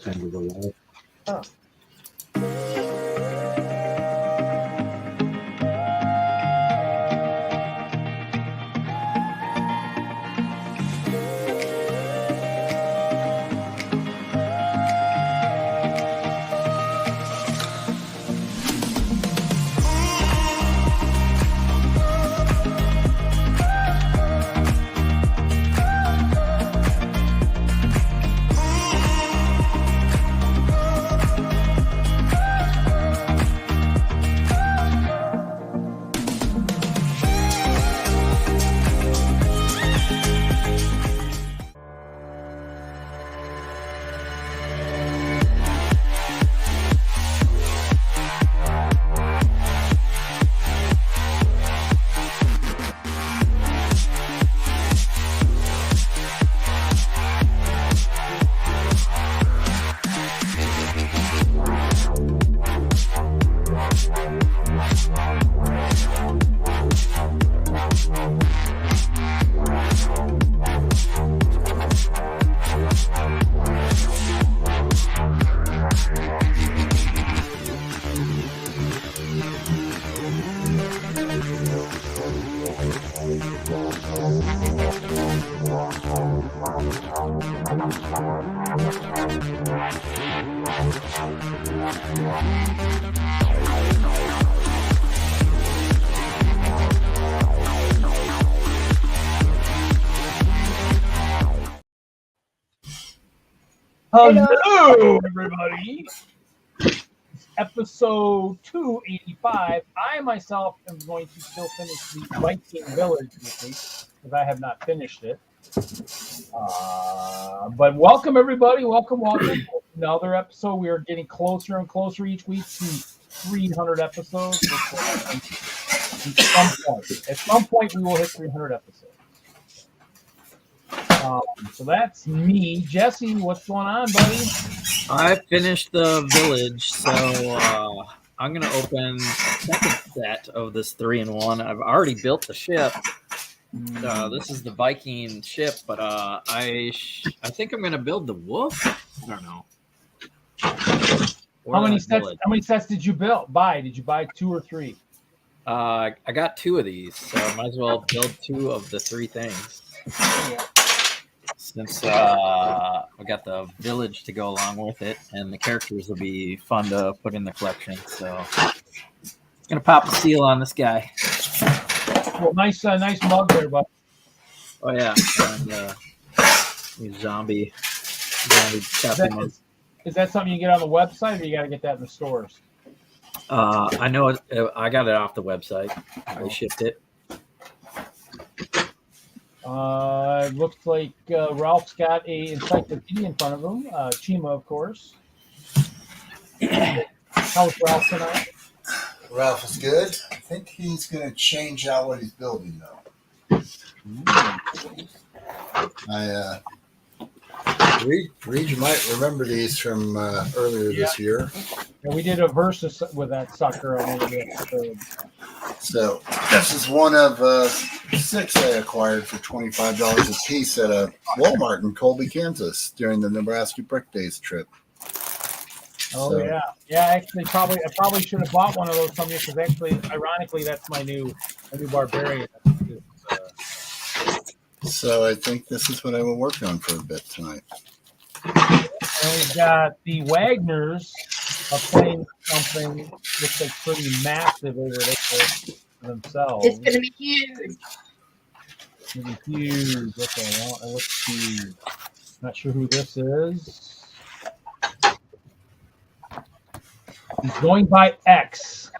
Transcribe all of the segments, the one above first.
End of the live. Oh. Hello, everybody. Episode 285. I myself am going to still finish the Viking Village this week because I have not finished it. But welcome, everybody. Welcome. Another episode. We are getting closer and closer each week to 300 episodes. At some point, we will hit 300 episodes. So that's me. Jesse, what's going on, buddy? I finished the village, so I'm going to open the second set of this 3-in-1. I've already built the ship. This is the Viking ship, but I think I'm going to build the wolf. I don't know. How many sets did you buy? Did you buy 2 or 3? I got 2 of these, so I might as well build 2 of the 3 things. Since I got the village to go along with it, and the characters will be fun to put in the collection. So, gonna pop the seal on this guy. Well, nice mug there, bud. Oh yeah, and zombie captain. Is that something you get on the website, or you got to get that in the stores? I know it. I got it off the website. I shipped it. It looks like Ralph's got a encyclopedia in front of him. Chima, of course. How's Ralph tonight? Ralph is good. I think he's going to change out what he's building, though. Reed, you might remember these from earlier this year. Yeah, we did a versus with that sucker on one of the episodes. So this is one of 6 I acquired for $25 a piece at a Walmart in Colby, Kansas during the Nebraska Brick Days trip. Oh, so, yeah. Actually, I probably should have bought one of those from you because actually, ironically, that's my new barbarian. So I think this is what I will work on for a bit tonight. And we've got the Wagners are playing something looks like pretty massive over there for themselves. It's going to be huge. It's going to be huge. Okay, well, let's see. Not sure who this is. He's going by X.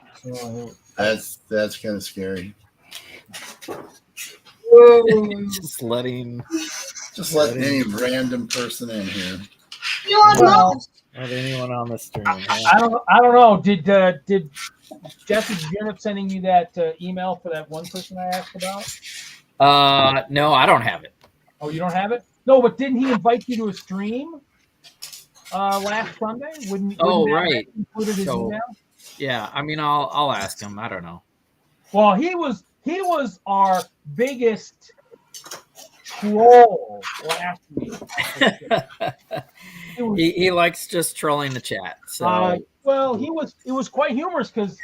That's kind of scary. Just let any random person in here. Let anyone on the stream. I don't know. Did Jesse, did you end up sending you that email for that one person I asked about? No, I don't have it. Oh, you don't have it? No, but didn't he invite you to a stream last Sunday? Wouldn't right. Included his email? Yeah, I mean, I'll ask him. I don't know. Well, he was our biggest troll last week. He likes just trolling the chat. So well, it was quite humorous because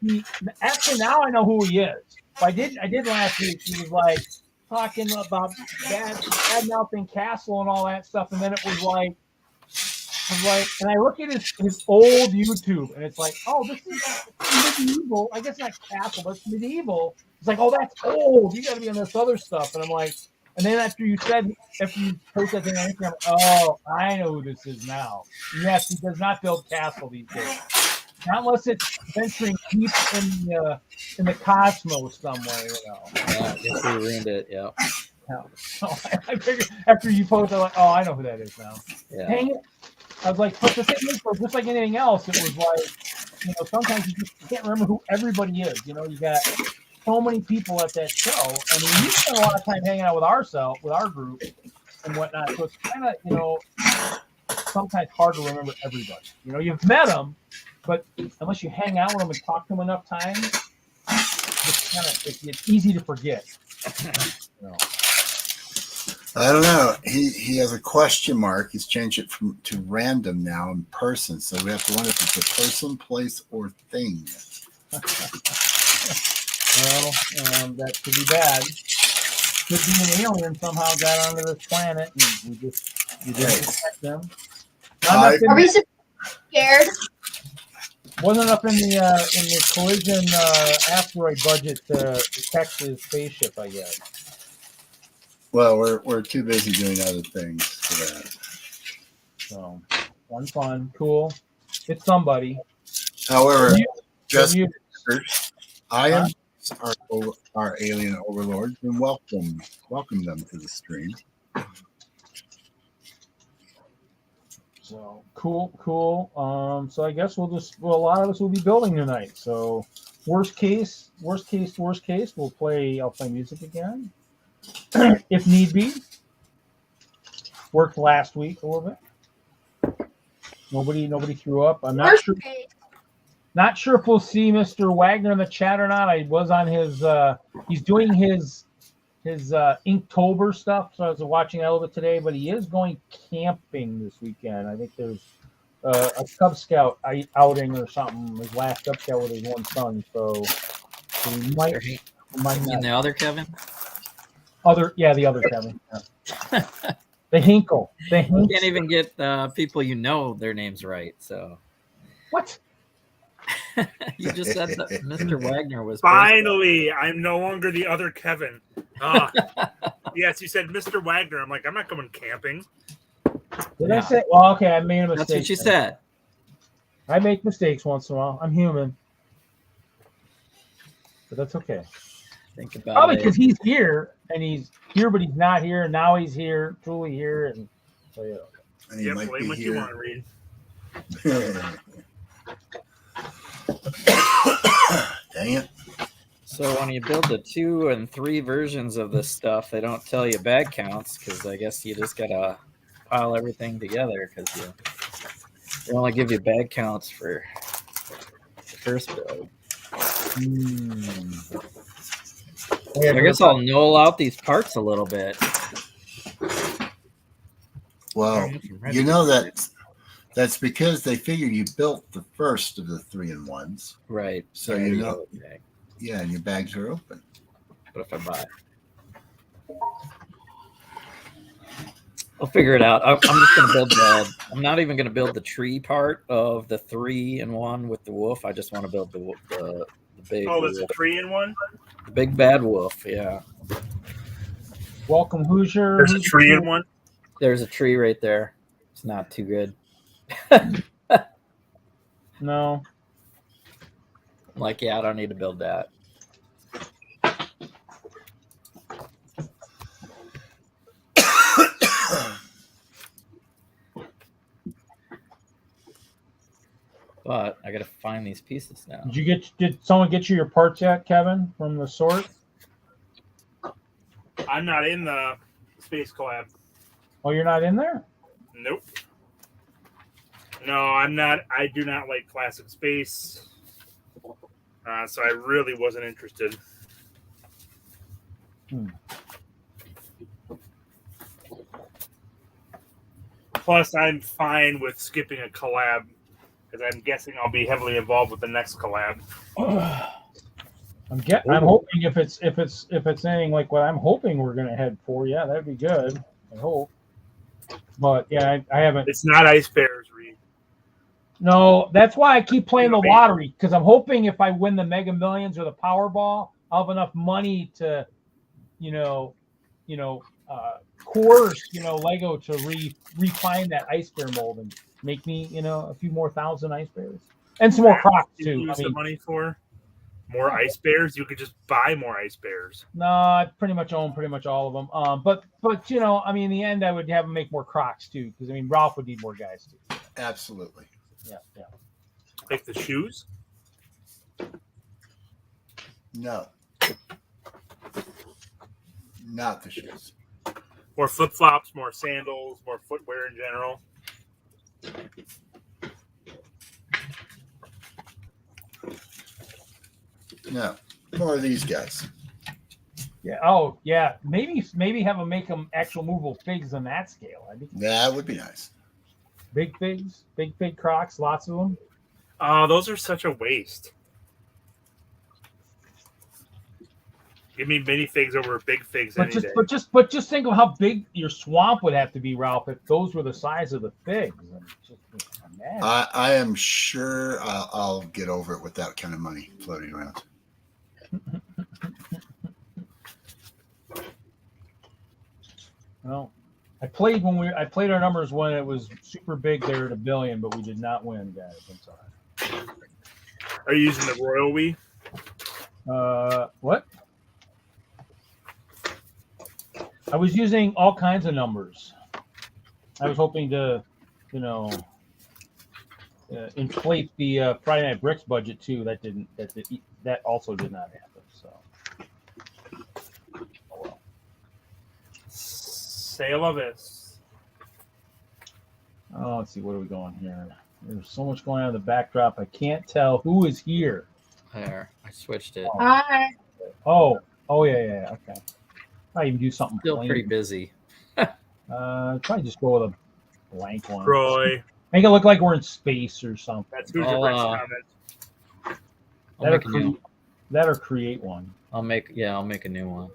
he actually now I know who he is. I did last week. He was like talking about bad mouthing Castle and all that stuff, and then it was like, and I look at his old YouTube, and it's like, oh, this is medieval. I guess not Castle, but it's medieval. It's like, oh, that's old. You got to be on this other stuff, and I'm like, and then after you post that thing on Instagram, oh, I know who this is now. Yes, he does not build Castle these days. Not unless it's venturing deep in the cosmos somewhere, you know. yeah, I guess we ruined it. Yeah. So I figured after you post, I'm like, oh, I know who that is now. Yeah. Dang it. I was like, but the thing is, just like anything else, it was like, you know, sometimes you just can't remember who everybody is. You know, you got so many people at that show. I mean, you spend a lot of time hanging out with our group and whatnot. So it's kind of, you know, sometimes hard to remember everybody. You know, you've met them, but unless you hang out with them and talk to them enough times, it's easy to forget. You know. I don't know. He has a question mark. He's changed it to random now in person. So we have to wonder if it's a person, place, or thing. Well, that could be bad. Could be an alien somehow got onto this planet and we didn't detect them. Are we scared? Wasn't enough in the collision asteroid budget to detect his spaceship, I guess. Well, we're too busy doing other things for that. So, fun, cool. It's somebody. However, just you, I am our alien overlords and welcome them to the stream. So cool. So I guess a lot of us will be building tonight. So worst case, we'll play music again. If need be. Worked last week a little bit. Nobody threw up. I'm not sure. Not sure if we'll see Mr. Wagner in the chat or not. I was on his. He's doing his Inktober stuff, so I was watching that a little bit today. But he is going camping this weekend. I think there's a Cub Scout outing or something. His last Cub Scout with his one son. So he might not. The other Kevin. The other Kevin. Yeah. The Hinkle. You can't even get people their names right. So what? You just said that Mr. Wagner was. Finally, I'm no longer the other Kevin. Yes, you said Mr. Wagner. I'm like, I'm not going camping. Did I say? Well, okay, I made a mistake. That's what you said. I make mistakes once in a while. I'm human, but that's okay. Think about probably it. Because he's here and he's here, but he's not here. And now he's here, truly here, and so yeah. And he might blame be what here. you want to read. Dang it. So when you build the 2 and 3 versions of this stuff, they don't tell you bag counts because I guess you just gotta pile everything together because they only give you bag counts for the first build. So I guess I'll null out these parts a little bit. Well, you know that's because they figured you built the first of the 3-in-1s. Right. So you know. Yeah, and your bags are open. But if I buy it, I'll figure it out. I'm just going to build I'm not even going to build the tree part of the 3-in-1 with the wolf. I just want to build the big. Oh, there's a 3-in-1? The big bad wolf, yeah. Welcome, Hoosier. There's a 3-in-1? There's a tree right there. It's not too good. No. I'm like, yeah, I don't need to build that. But I gotta find these pieces now. Did someone get you your parts yet, Kevin, from the sort? I'm not in the space collab. Oh, you're not in there? Nope. No, I'm not. I do not like classic space. So I really wasn't interested. Plus, I'm fine with skipping a collab because I'm guessing I'll be heavily involved with the next collab. I'm hoping if it's anything like what I'm hoping we're gonna head for, yeah, that'd be good. I hope. But yeah, I haven't. It's not Ice Bears, Reed. No, that's why I keep playing the lottery, because I'm hoping if I win the Mega Millions or the Powerball, I'll have enough money to, coerce, Lego to refine that Ice Bear mold and make me, a few more thousand Ice Bears and some more Crocs too. Use the money for more Ice Bears. You could just buy more Ice Bears. No, I pretty much own pretty much all of them. But in the end, I would have them make more Crocs too, because Ralph would need more guys too. Absolutely. Yeah. Like the shoes? No. Not the shoes. More flip flops, more sandals, more footwear in general. No. More of these guys. Yeah. Oh, yeah. Maybe have them make them actual movable figs on that scale. That would be nice. Big figs, big fig Crocs, lots of them. Those are such a waste. Give me mini figs over big figs any day. But just think of how big your swamp would have to be, Ralph, if those were the size of the figs. I am sure I'll get over it with that kind of money floating around. Well, I played our numbers when it was super big there at $1 billion, but we did not win, guys. I'm sorry. Are you using the Royal Wii? What? I was using all kinds of numbers. I was hoping to, inflate the Friday Night Bricks budget too. That also did not happen. So, oh well. Sale of this. Oh, let's see. What are we going here? There's so much going on in the backdrop. I can't tell who is here. There, I switched it. Hi. Oh, yeah. Okay. I even do something. Still plain. pretty busy. Probably just go with a blank one. Troy. Make it look like we're in space or something. That's who's your Bricks comment. That or create one. I'll make a new one.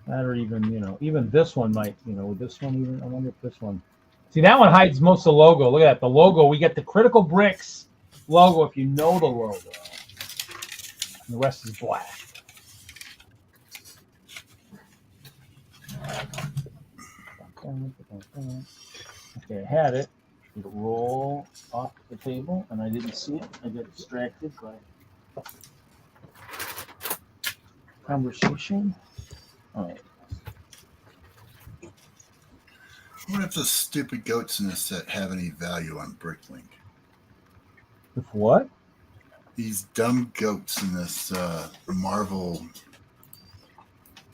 That or even this one might, with this one even, I wonder if this one. See, that one hides most of the logo. Look at that. The logo, we get the Critical Bricks logo if you know the logo. And the rest is black. Okay, I had it. It roll off the table, and I didn't see it. I got distracted by conversation. All right. What if the stupid goats in this set have any value on Bricklink? If what? These dumb goats in this Marvel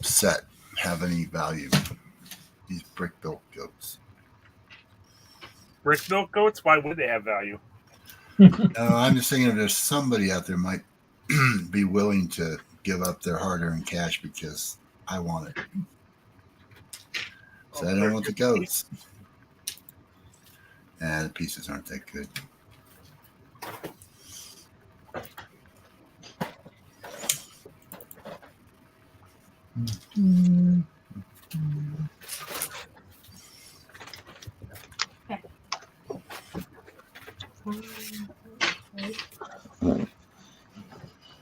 set have any value? These brick-built goats. Brick-built goats? Why would they have value? No, I'm just thinking if there's somebody out there might be willing to give up their hard-earned cash because I want it. So I don't want the goats. And the pieces aren't that good.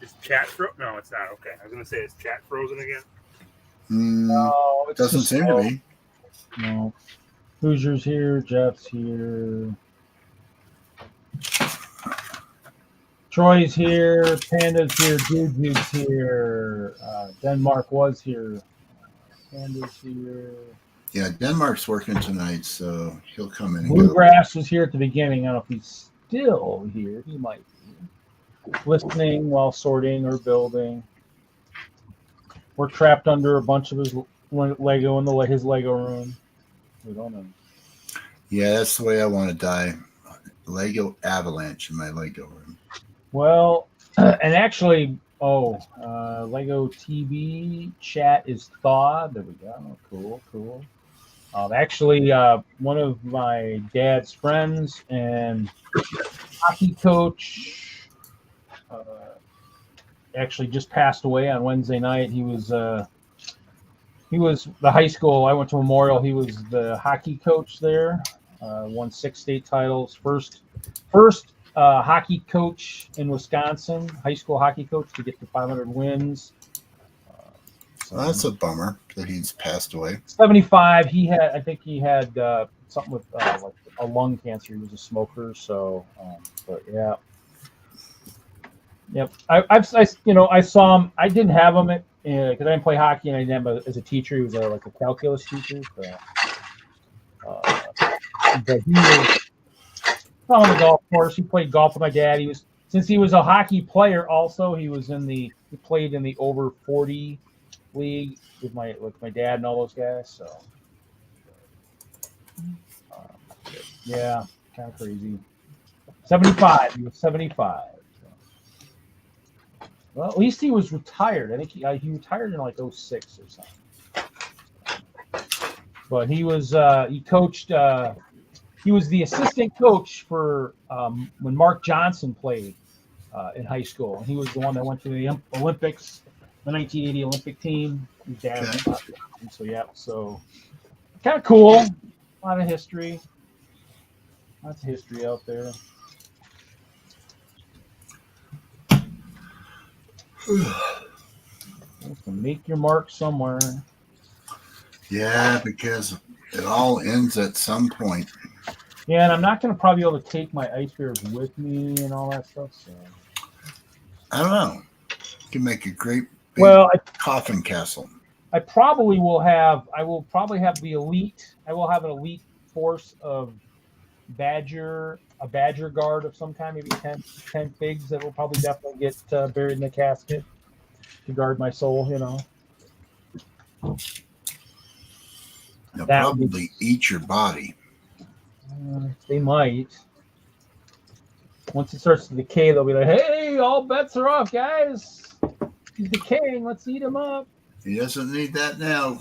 Is chat frozen? No, it's not. Okay. I was going to say, is chat frozen again? No, It doesn't seem to be. No. Hoosier's here. Jeff's here. Troy's here. Panda's here. Dude's here. Denmark was here. Panda's here. Yeah, Denmark's working tonight, so he'll come in and Bluegrass was here at the beginning. I don't know if he's still here. He might be. Listening while sorting or building. We're trapped under a bunch of his Lego in his Lego room. We don't know. Yeah, that's the way I want to die. Lego avalanche in my Lego room. Well, and actually, Lego TV chat is thawed. There we go. Cool. Actually, one of my dad's friends and hockey coach actually just passed away on Wednesday night. He was the high school. I went to Memorial. He was the hockey coach there. Won 6 state titles. First hockey coach in Wisconsin, high school hockey coach to get to 500 wins. Well, that's a bummer that he's passed away. 75. I think he had something with like a lung cancer. He was a smoker. So, but yeah. Yep. I saw him. I didn't have him because I didn't play hockey and I didn't have him as a teacher. He was like a calculus teacher. So, but he was on the golf course. He played golf with my dad. Since he was a hockey player also, he played in the over 40 league with my dad and all those guys. So yeah, kind of crazy. 75. He was 75. So. Well, at least he was retired. I think he retired in like 06 or something. But he was he coached. He was the assistant coach for when Mark Johnson played in high school, and he was the one that went to the Olympics, the 1980 Olympic team. His dad was so kind of cool. A lot of history. Lots of history out there. Make your mark somewhere. Yeah, because it all ends at some point. Yeah, and I'm not going to probably be able to take my ice bears with me and all that stuff. So I don't know. You can make a great big coffin castle. I probably will have. I will probably have the elite. I will have an elite force of a badger guard of some kind, maybe 10 pigs that will probably definitely get buried in the casket to guard my soul. They'll probably eat your body. They might. Once it starts to decay, they'll be like, "Hey, all bets are off, guys. He's decaying. Let's eat him up." He doesn't need that now.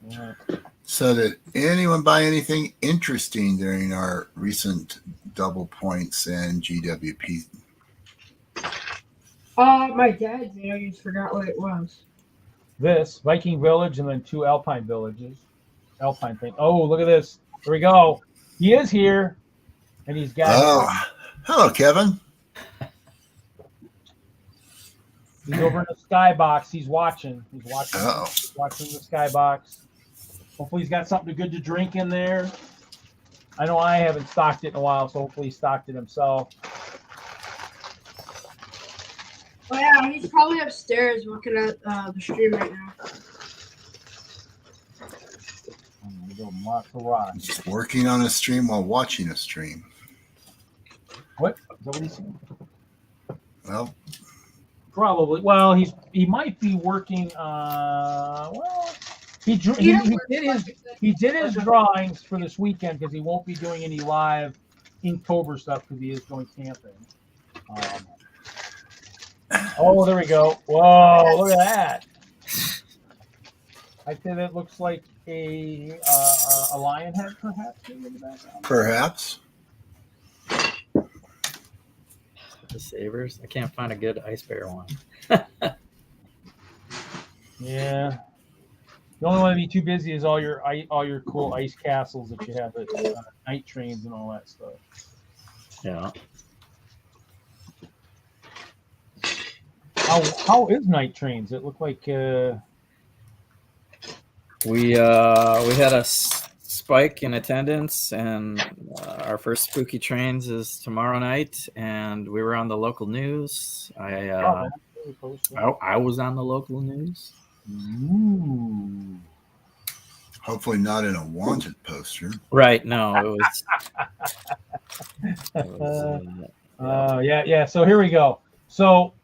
Yeah. So did anyone buy anything interesting during our recent double points and GWP? My dad did. I just forgot what it was. This Viking Village and then 2 Alpine villages. Alpine thing. Oh, look at this. Here we go. He is here, and he's got. Oh, hello, Kevin. He's over in the skybox. He's watching. He's watching. Uh-oh. He's watching the skybox. Hopefully, he's got something good to drink in there. I know I haven't stocked it in a while, so hopefully, he stocked it himself. Oh yeah, he's probably upstairs looking at the stream right now. He's working on a stream while watching a stream. What? Is that what he's saying? Well, probably. Well, he might be working. Well, he did his drawings for this weekend because he won't be doing any live Inktober stuff because he is going camping. Oh, there we go. Whoa, look at that. I think it looks like a lion head, perhaps, in the background. Perhaps. The Sabers. I can't find a good ice bear one. Yeah. The only one to be too busy is all your cool ice castles that you have at night trains and all that stuff. Yeah. How is night trains? It looked like we had a spike in attendance, and our first spooky trains is tomorrow night, and we were on the local news. I was on the local news. Ooh. Hopefully not in a wanted poster. Right? No, it was. Yeah. So here we go. So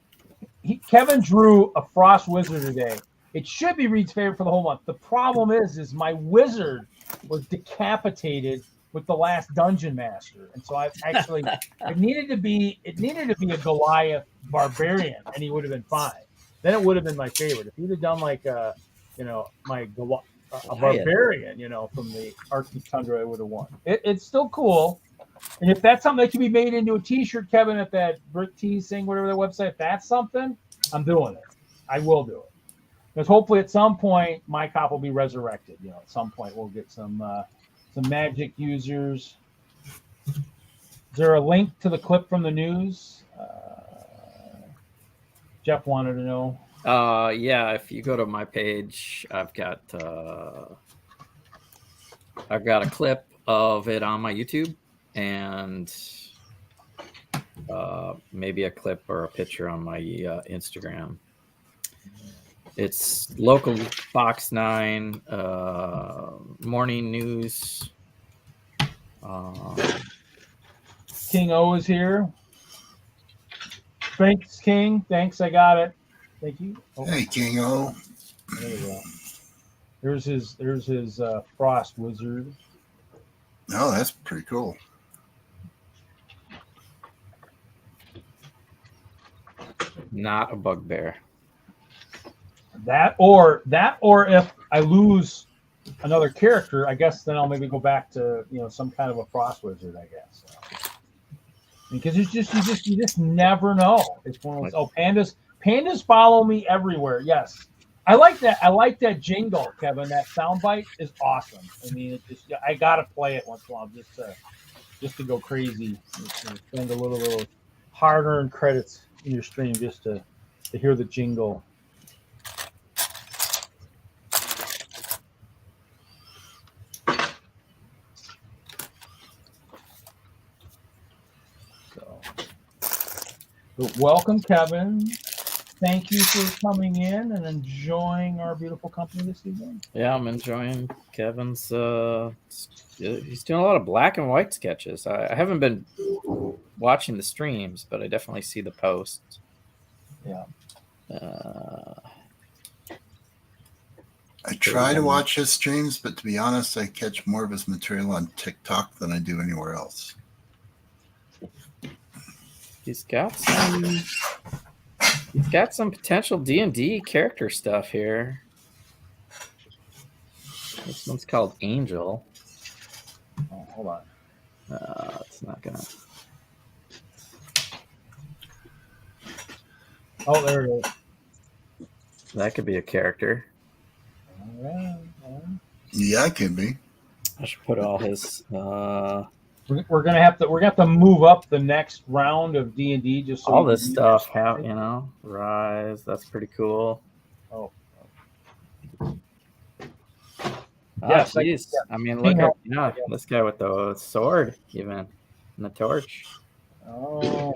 Kevin drew a frost wizard today. It should be Reed's favorite for the whole month. The problem is my wizard was decapitated with the last dungeon master, and so I actually it needed to be a Goliath barbarian, and he would have been fine. Then it would have been my favorite. If he'd have done like a barbarian, from the Arctic Tundra, it would have won. It's still cool. And if that's something that can be made into a T-shirt, Kevin, at that Brick Tees thing, whatever their website, if that's something, I'm doing it. I will do it. Because hopefully at some point, my cop will be resurrected. At some point we'll get some magic users. Is there a link to the clip from the news? Jeff wanted to know. Yeah, if you go to my page, I've got a clip of it on my YouTube, and maybe a clip or a picture on my Instagram. It's local Fox 9 morning news. King O is here. Thanks, King. Thanks, I got it. Thank you. Oh, Hey, King O. there we go. There's his frost wizard. Oh, that's pretty cool. Not a bugbear. That or if I lose another character, I guess then I'll maybe go back to some kind of a frost wizard, I guess. Because you just never know. It's one of those. Pandas follow me everywhere. Yes, I like that. I like that jingle, Kevin. That soundbite is awesome. I mean, I gotta play it once in a while just to go crazy. Spend a little hard-earned credits in your stream just to hear the jingle. But welcome, Kevin. Thank you for coming in and enjoying our beautiful company this evening. Yeah, I'm enjoying Kevin's. He's doing a lot of black and white sketches. I haven't been watching the streams, but I definitely see the posts. Yeah. I try to watch his streams, but to be honest, I catch more of his material on TikTok than I do anywhere else. He's got some potential D&D character stuff here. This one's called Angel. Oh, hold on. It's not gonna. Oh, there it is. That could be a character. All right. Yeah, it could be. I should put all his. We're gonna have to move up the next round of D&D just so All we this can- stuff, Rise. That's pretty cool. Oh. Yes, Yes, geez. yeah. I mean, look at this guy with the sword, even, and the torch. Oh.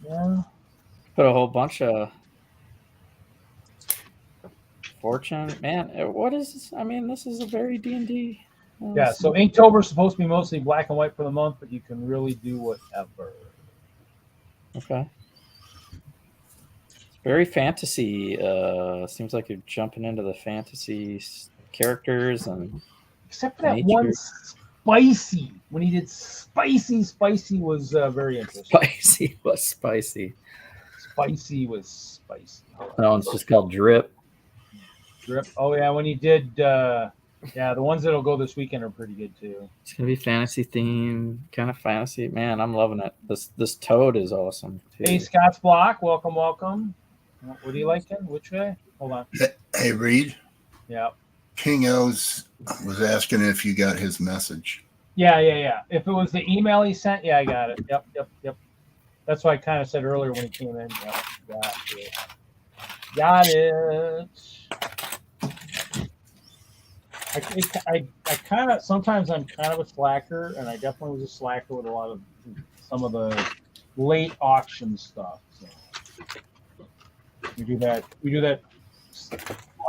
Yeah. Put a whole bunch of fortune. Man, what is this? I mean, this is a very D&D. Yeah, so Inktober is supposed to be mostly black and white for the month, but you can really do whatever. Okay. It's very fantasy. Seems like you're jumping into the fantasy characters and Except for that nature. one spicy. When he did spicy was very interesting. Spicy was spicy. Spicy was spicy. That one's just called Drip. Drip. Oh yeah, when he did the ones that'll go this weekend are pretty good too. It's gonna be fantasy theme, kind of fantasy. Man, I'm loving it. This toad is awesome too. Hey, Scott's Block, welcome. What do you like, Ken? Which way? Hold on. Hey, Reed. Yeah. King O's was asking if you got his message. Yeah. If it was the email he sent, yeah, I got it. Yep. That's what I kind of said earlier when he came in. Yep, got it. I kind of sometimes I'm kind of a slacker, and I definitely was a slacker with some of the late auction stuff. So we do that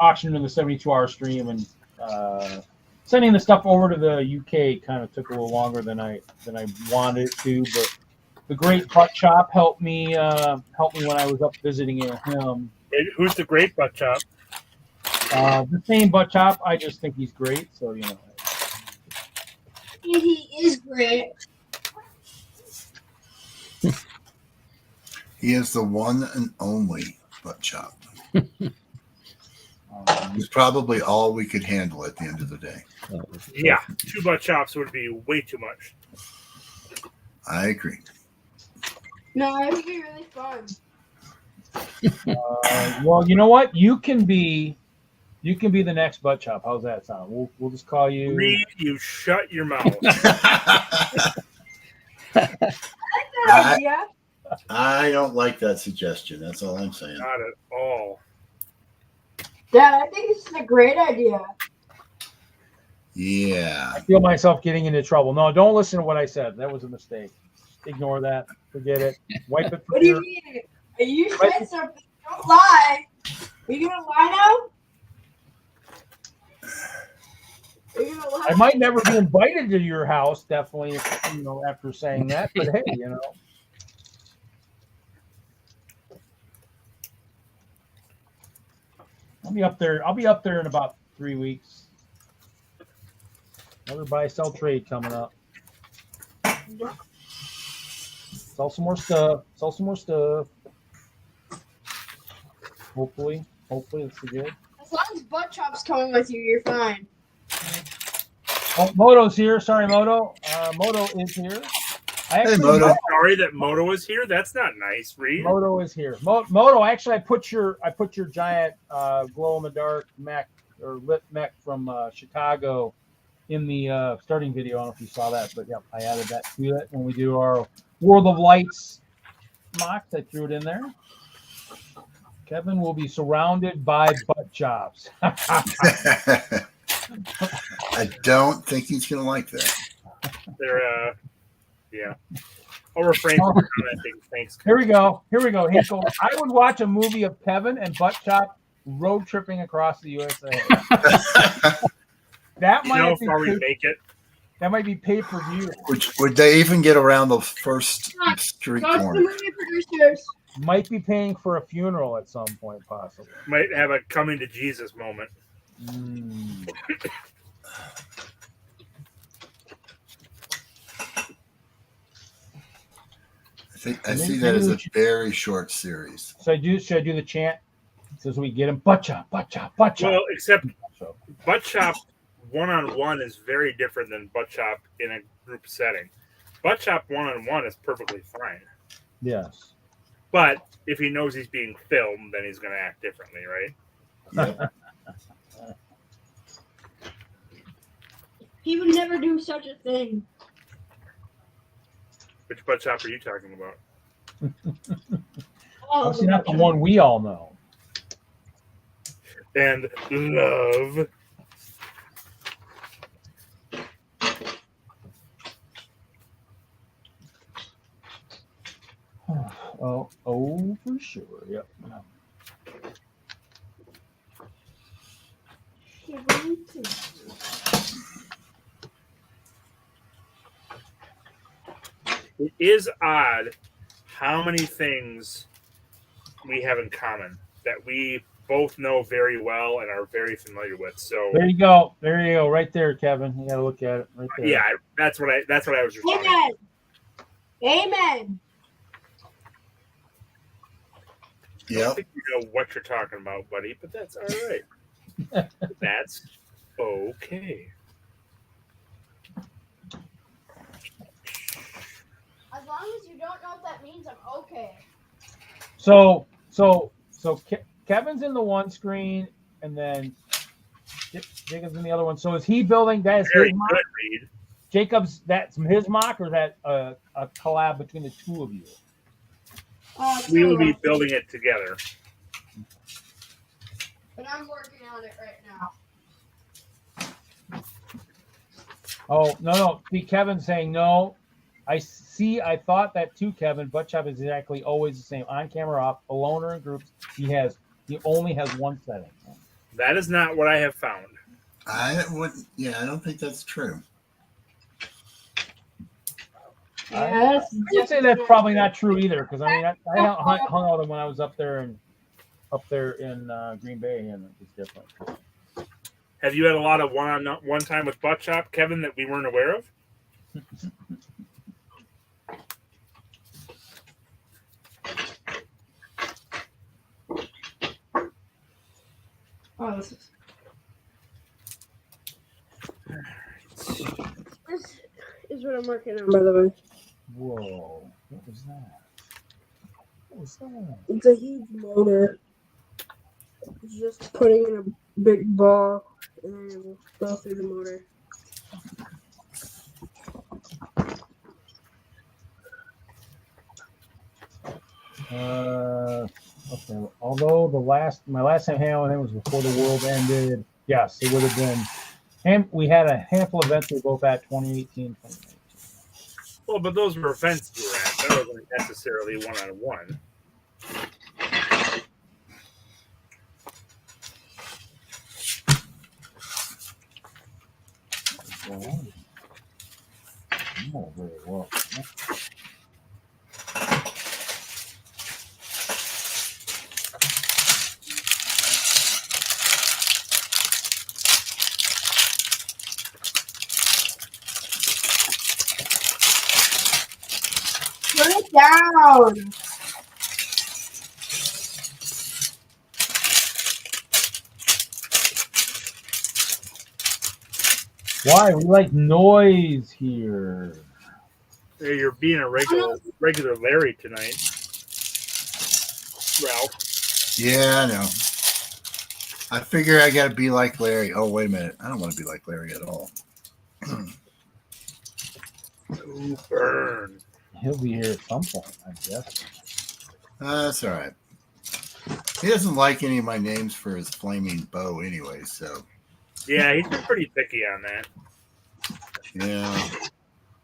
auction in the 72-hour stream, and sending the stuff over to the UK kind of took a little longer than I wanted it to. But the great Butt Chop helped me when I was up visiting him. Who's the great butt chop? The same butt chop. I just think he's great. So you know. He is great. He is the one and only butt chop. It's probably all we could handle at the end of the day. Yeah, 2 butt chops would be way too much. I agree. No, it would be really fun. Well, you know what? You can be the next butt chop. How's that sound? We'll just call you. Reed, you shut your mouth. Idea. I don't like that suggestion. That's all I'm saying. Not at all. Dad, I think this is a great idea. Yeah. I feel myself getting into trouble. No, don't listen to what I said. That was a mistake. Ignore that. Forget it. Wipe it. What do you mean? You said something. Don't lie. Are you gonna lie now? Are you gonna lie? I might never be invited to your house. Definitely, after saying that. But hey, I'll be up there. I'll be up there in about 3 weeks. Another buy sell trade coming up. Sell some more stuff. Hopefully it's good. As long as butt chop's coming with you, you're fine. Oh, Moto's here. Sorry, Moto. Moto is here. Hey, Moto. Sorry that Moto is here. That's not nice, Reed. Moto is here. Moto. Actually, I put your giant glow in the dark mech or lit mech from Chicago in the starting video. I don't know if you saw that, but yeah, I added that to it when we do our World of Lights mocks. I threw it in there. Kevin will be surrounded by butt chops. I don't think he's going to like that. They're, yeah. I'll refrain from commenting. Thanks. Here we go. Hinkle. I would watch a movie of Kevin and butt chop road tripping across the USA. That might be make it. That might be pay per view. Would they even get around the first street Talk to the corner? movie producers. Might be paying for a funeral at some point, possibly. Might have a coming to Jesus moment. I see that as a very short series. So should I do the chant? So we get him butt chop, butt chop, butt chop. Well, except butt chop one-on-one is very different than butt chop in a group setting. Butt chop one-on-one is perfectly fine. Yes. But if he knows he's being filmed, then he's going to act differently, right? Yep. He would never do such a thing. Which butt chop are you talking about? Obviously not the one we all know. And love. Oh, for sure. Yep. It is odd how many things we have in common that we both know very well and are very familiar with. So there you go. Right there, Kevin. You gotta look at it right there. Yeah, that's what I was responding. Amen. I don't think you know what you're talking about, buddy, but that's all right. That's okay. As long as you don't know what that means, I'm okay. So Kevin's in the one screen, and then Jacob's in the other one. So is he building? That's Very his mock. good, Reed. Jacob's, that's his mock, or that a collab between the two of you? We will be building it together. But I'm working on it right now. Oh no! See, Kevin's saying no. I thought that too, Kevin. Butt chop is exactly always the same. On camera, off, alone or in groups. He only has one setting. That is not what I have found. I don't think that's true. Yes. I would say that's probably not true either, because I hung out with him when I was up there, and up there in Green Bay, and it's different. Have you had a lot of one time with Butt Chop, Kevin, that we weren't aware of? Oh, this is what I'm working on, by the way. Whoa! What was that? What was that? It's a huge motor. It's just putting in a big ball and then it will go through the motor. Okay. Although my last time hanging with him was before the world ended. Yes, it would have been. And we had a handful of events we were both at 2018, 2019. Well, but those were events you were at. That wasn't necessarily one-on-one. Oh, very well. Put it down! Why? We like noise here. Hey, you're being a regular Larry tonight, Ralph. Yeah, I know. I figure I got to be like Larry. Oh, wait a minute. I don't want to be like Larry at all. Ooh, burn. He'll be here at some point, I guess. That's all right. He doesn't like any of my names for his flaming bow anyway, so. Yeah, he's been pretty picky on that. Yeah.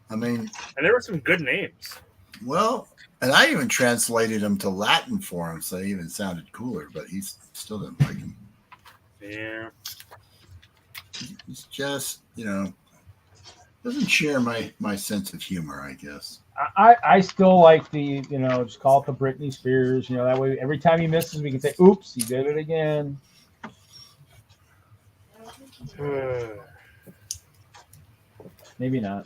I mean. And there were some good names. Well, and I even translated them to Latin for him, so they even sounded cooler, but he still didn't like them. Yeah. He's just, doesn't share my sense of humor, I guess. I still like the, just call it the Britney Spears. That way every time he misses, we can say, oops, he did it again. Maybe not.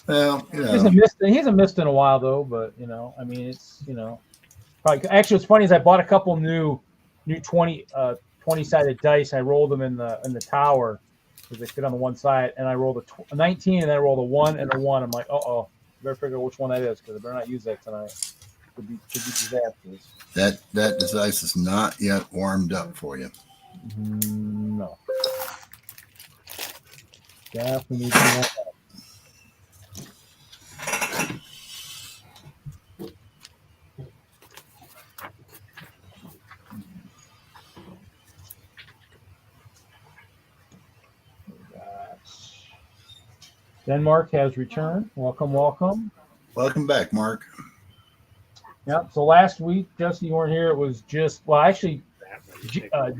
Well, He hasn't missed in a while, though, but, I mean, it's, probably. Actually, what's funny is I bought a couple new 20-sided dice. I rolled them in the tower because they fit on the one side, and I rolled a 19, and then I rolled a 1 and a 1. I'm like, uh-oh. Better figure out which one that is because I better not use that tonight. Could be disastrous. That dice is not yet warmed up for you. No. Definitely need to warm up. Denmark has returned. Welcome, welcome. Welcome back, Mark. Yeah. So last week, Jesse, you weren't here. It was actually,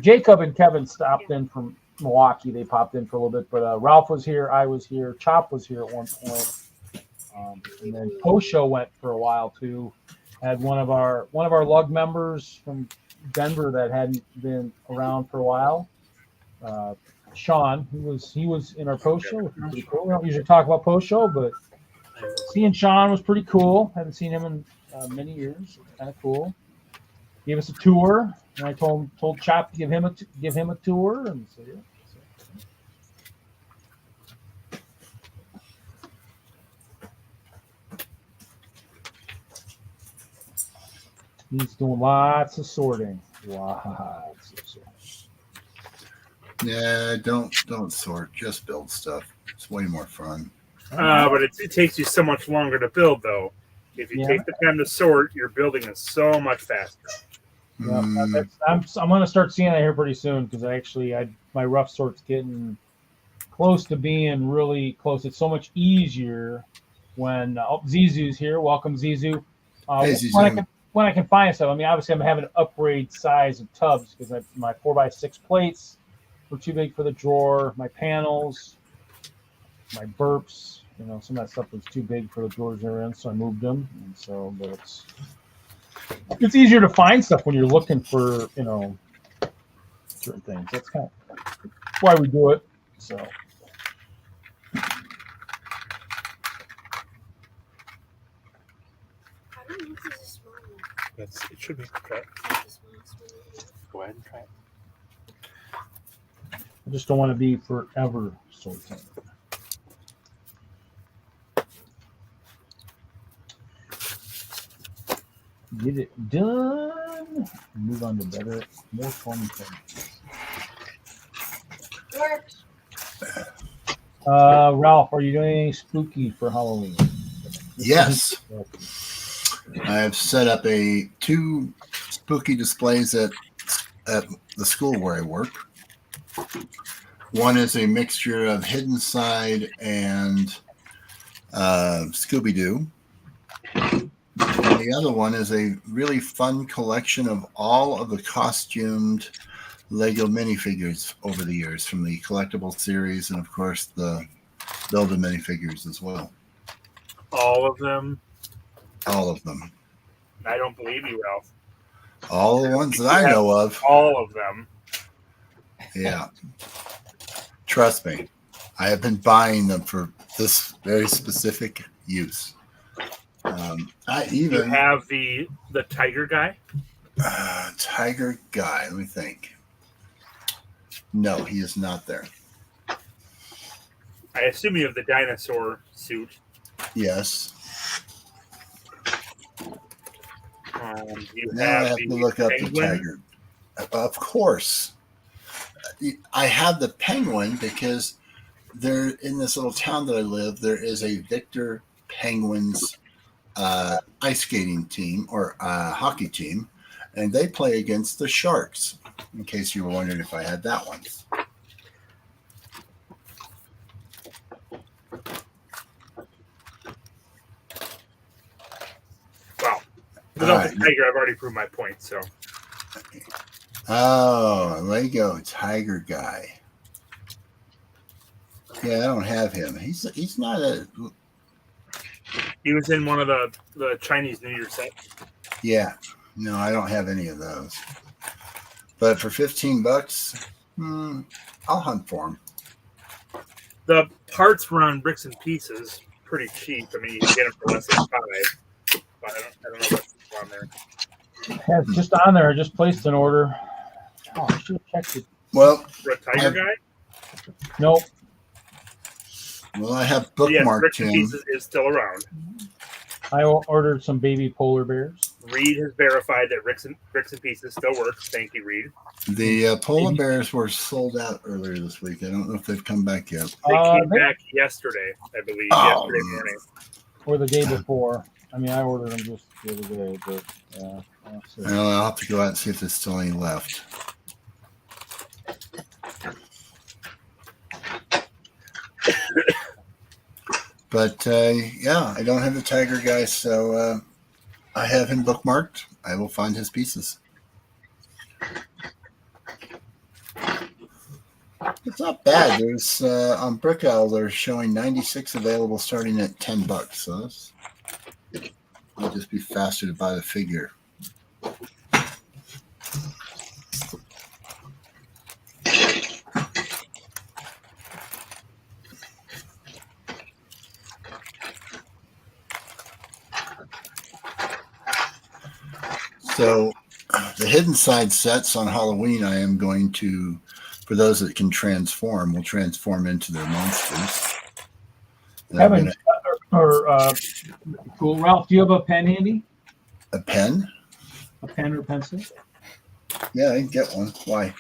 Jacob and Kevin stopped in from Milwaukee. They popped in for a little bit, but Ralph was here. I was here. Chop was here at one point, and then Post Show went for a while too. Had one of our lug members from Denver that hadn't been around for a while. Sean, he was in our post show, which was pretty cool. We don't usually talk about post show, but seeing Sean was pretty cool. Haven't seen him in many years. It's kind of cool. Gave us a tour, and I told Chop to give him a tour, and so yeah. He's doing lots of sorting. Lots of sorting. Yeah, don't sort. Just build stuff. It's way more fun. But it takes you so much longer to build, though. If you take the time to sort, your building is so much faster. Yeah, I'm going to start seeing that here pretty soon because my rough sort's getting close to being really close. It's so much easier when Zizu's here. Welcome, Zizu. Hey, Zizu. When I can find stuff. I mean, obviously, I'm having to upgrade size of tubs because my 4x6 plates were too big for the drawer. My panels, my burps, some of that stuff was too big for the drawers they're in, so I moved them. And so, but it's easier to find stuff when you're looking for, certain things. That's kind of why we do it. So. It should be. Okay. Go ahead and try it. I just don't want to be forever sorting. Get it done. Move on to better, more fun things. Works. Ralph, are you doing anything spooky for Halloween? Yes. I have set up 2 spooky displays at the school where I work. One is a mixture of Hidden Side and Scooby-Doo. And the other one is a really fun collection of all of the costumed Lego minifigures over the years from the collectible series and, of course, the Build-A minifigures as well. All of them? All of them. I don't believe you, Ralph. All the ones that I know of. All of them. Yeah. Trust me. I have been buying them for this very specific use. I even You have the tiger guy? Tiger guy. Let me think. No, he is not there. I assume you have the dinosaur suit. Yes. You Now I have to look up the tiger. Of course. I have the penguin because there in this little town that I live, there is a Victor Penguins ice skating team or hockey team, and they play against the Sharks, in case you were wondering if I had that one. Well, without the tiger, I've already proved my point, so. Oh, Lego Tiger guy. Yeah, I don't have him. He's not a. He was in one of the Chinese New Year sets. Yeah, no, I don't have any of those. But for $15, I'll hunt for him. The parts were on Bricks and Pieces, pretty cheap. I mean, you can get them for less than $5. But I don't know what's on there. Yeah, just on there. I just placed an order. Oh, I should have checked it. Well, For a tiger guy? Nope. Well, I have Yes, bookmarked Bricks and him. Pieces is still around. I ordered some baby polar bears. Reed has verified that Bricks and Pieces still works. Thank you, Reed. The polar bears were sold out earlier this week. I don't know if they've come back yet. They came back yesterday, I believe, yesterday morning. Or the day before. I mean, I ordered them just the other day, but I'll have to go out and see if there's still any left. But yeah, I don't have the tiger guy, so I have him bookmarked. I will find his pieces. It's not bad. There's on Brick Owl, they're showing 96 available starting at $10. So that's, it'll just be faster to buy the figure. So the Hidden Side sets on Halloween, I am going to, for those that can transform, will transform into their monsters. Cool. Ralph, do you have a pen handy? A pen? A pen or pencil? Yeah, I can get one. Why?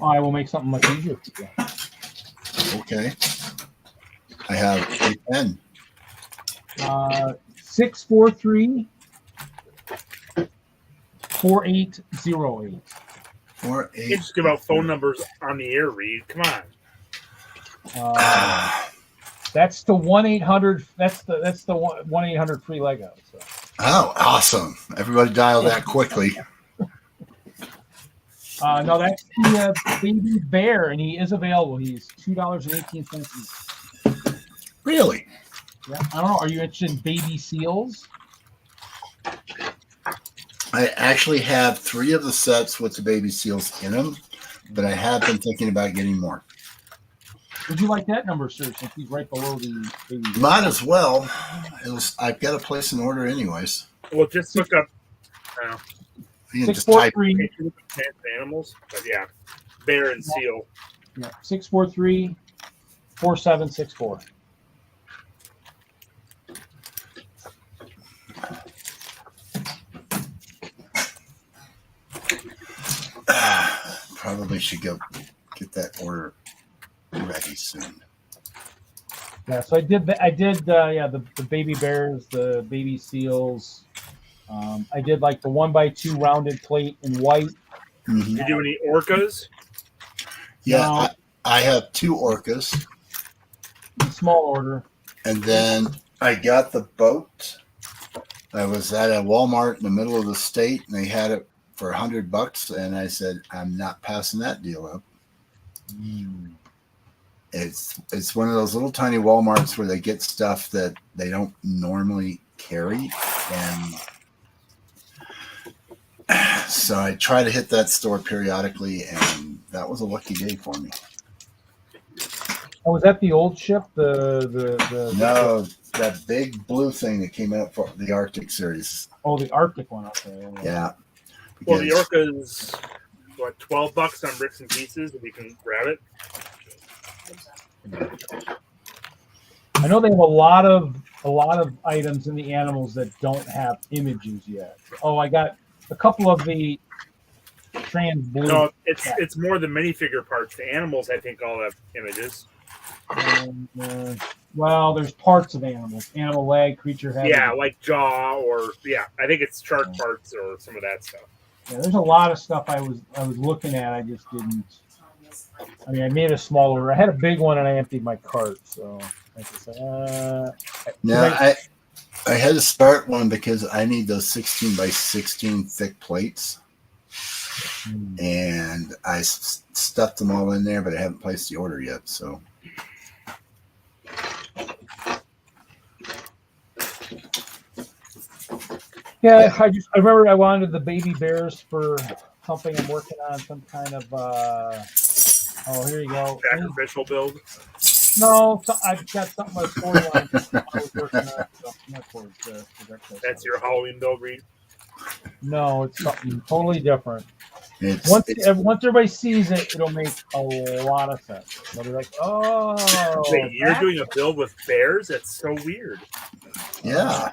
I will make something much easier for you. Okay. I have a pen. 643 4808. 48. You just give out phone numbers on the air, Reed. Come on. That's the 1-800. That's the 1-800 free Lego. So. Oh, awesome! Everybody dial that quickly. No, that's the baby bear, and he is available. He's $2.18. Really? Yeah, I don't know. Are you interested in baby seals? I actually have 3 of the sets with the baby seals in them, but I have been thinking about getting more. Would you like that number, sir? Since he's right below the baby. Might as well. I've got to place an order anyways. Well, just look up. You can just type 643. Animals, but yeah, bear and seal. Yeah, 643-4764. Probably should go get that order ready soon. Yeah, so I did the baby bears, the baby seals. I did like the 1x2 rounded plate in white. Mm-hmm. You do any orcas? Yeah, No. I have 2 orcas. In small order. And then I got the boat. I was at a Walmart in the middle of the state, and they had it for $100, and I said, I'm not passing that deal up. It's one of those little tiny Walmarts where they get stuff that they don't normally carry, and so I try to hit that store periodically, and that was a lucky day for me. Oh, was that the old ship? No, that big blue thing that came out for the Arctic series. Oh, the Arctic one. Okay. Yeah. Well, the orca's what, $12 on bricks and pieces, if you can grab it. I know they have a lot of items in the animals that don't have images yet. Oh, I got a couple of the trans blue. No, it's more the minifigure parts. The animals, I think, all have images. Well, there's parts of animals, animal leg, creature head. Yeah, like jaw, or I think it's shark parts or some of that stuff. Yeah, there's a lot of stuff I was looking at. I just didn't. I mean, I made a small order. I had a big one, and I emptied my cart. So I just I had to start one because I need those 16x16 thick plates, and I stuffed them all in there, but I haven't placed the order yet. So. Yeah, I remember I wanted the baby bears for something I'm working on, some kind of here you go. Sacrificial build. No, so I've got something a storyline I was working on. So That's your Halloween build, Reed? No, it's something totally different. Once everybody sees it, it'll make a lot of sense. They'll be like, "Oh, wait, you're doing a build with bears? That's so weird." Yeah.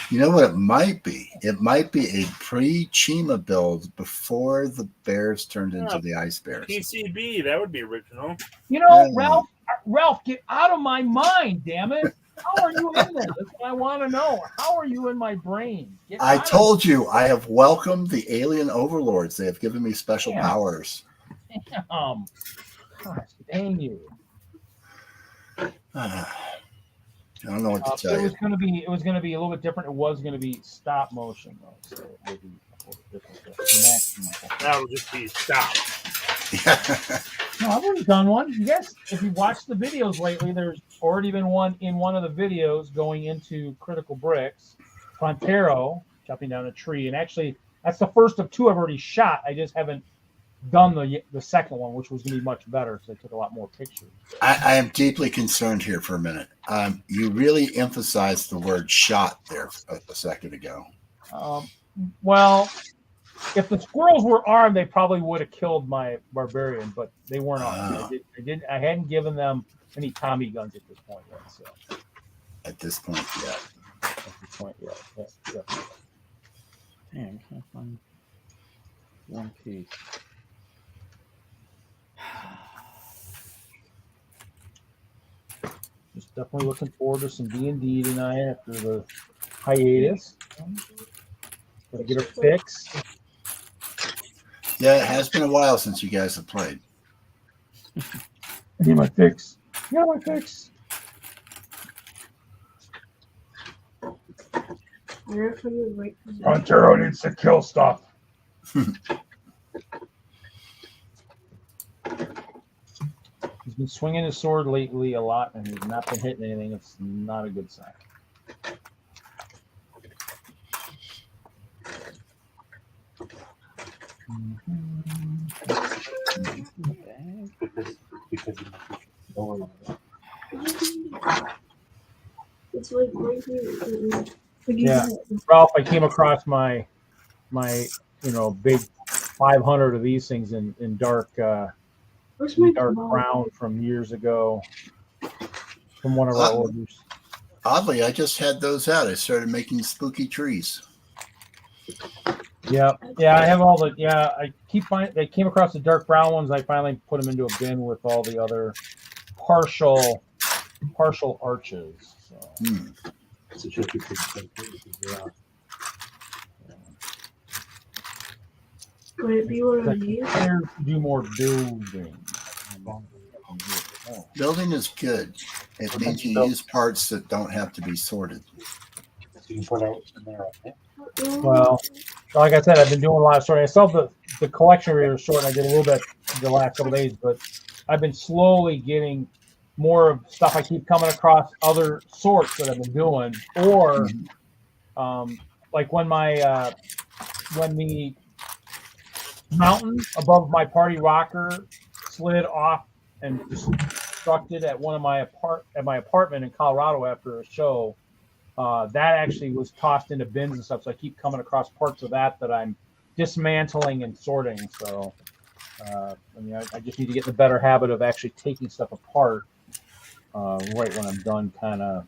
You know what it might be? It might be a pre-Chima build before the bears turned into the ice bears. PCB, that would be original. You know, Ralph, get out of my mind, damn it. How are you in there? That's what I want to know. How are you in my brain? I told you, I have welcomed the alien overlords. They have given me special powers. Damn. Gosh, dang you. I don't know what to tell you. It was going to be a little bit different. It was going to be stop motion, though. So it would be a little different. That'll just be stop. No, I've already done one. You guys, if you watched the videos lately, there's already been one in one of the videos going into Critical Bricks, Frontero, chopping down a tree. And actually, that's the first of 2 I've already shot. I just haven't done the second one, which was going to be much better because I took a lot more pictures. I am deeply concerned here for a minute. You really emphasized the word shot there a second ago. Well, if the squirrels were armed, they probably would have killed my barbarian, but they weren't armed. I hadn't given them any Tommy guns at this point yet. So. At this point, yeah. Dang, I can't find one piece. Just definitely looking forward to some D&D tonight after the hiatus. Gotta get her fixed. Yeah, it has been a while since you guys have played. I need my fix. Yeah, my fix. Ontario needs to kill stuff. He's been swinging his sword lately a lot, and he's not been hitting anything. It's not a good sign. It's like right here. Yeah. Ralph, I came across my big 500 of these things in dark Where's my dark ball? brown from years ago from one of our orders. Oddly, I just had those out. I started making spooky trees. Yeah, I have all the. Yeah, I keep finding. They came across the dark brown ones. I finally put them into a bin with all the other partial arches. So. Yeah. Would it be one of these? Here to do more building. Building is good. It means you use parts that don't have to be sorted. Well, like I said, I've been doing a lot of sorting. I still have the collection reader sort. I did a little bit the last couple days, but I've been slowly getting more of stuff. I keep coming across other sorts that I've been doing, or like when the mountain above my party rocker slid off and destructed at my apartment in Colorado after a show. That actually was tossed into bins and stuff. So I keep coming across parts of that I'm dismantling and sorting. So I just need to get in the better habit of actually taking stuff apart right when I'm done, kind of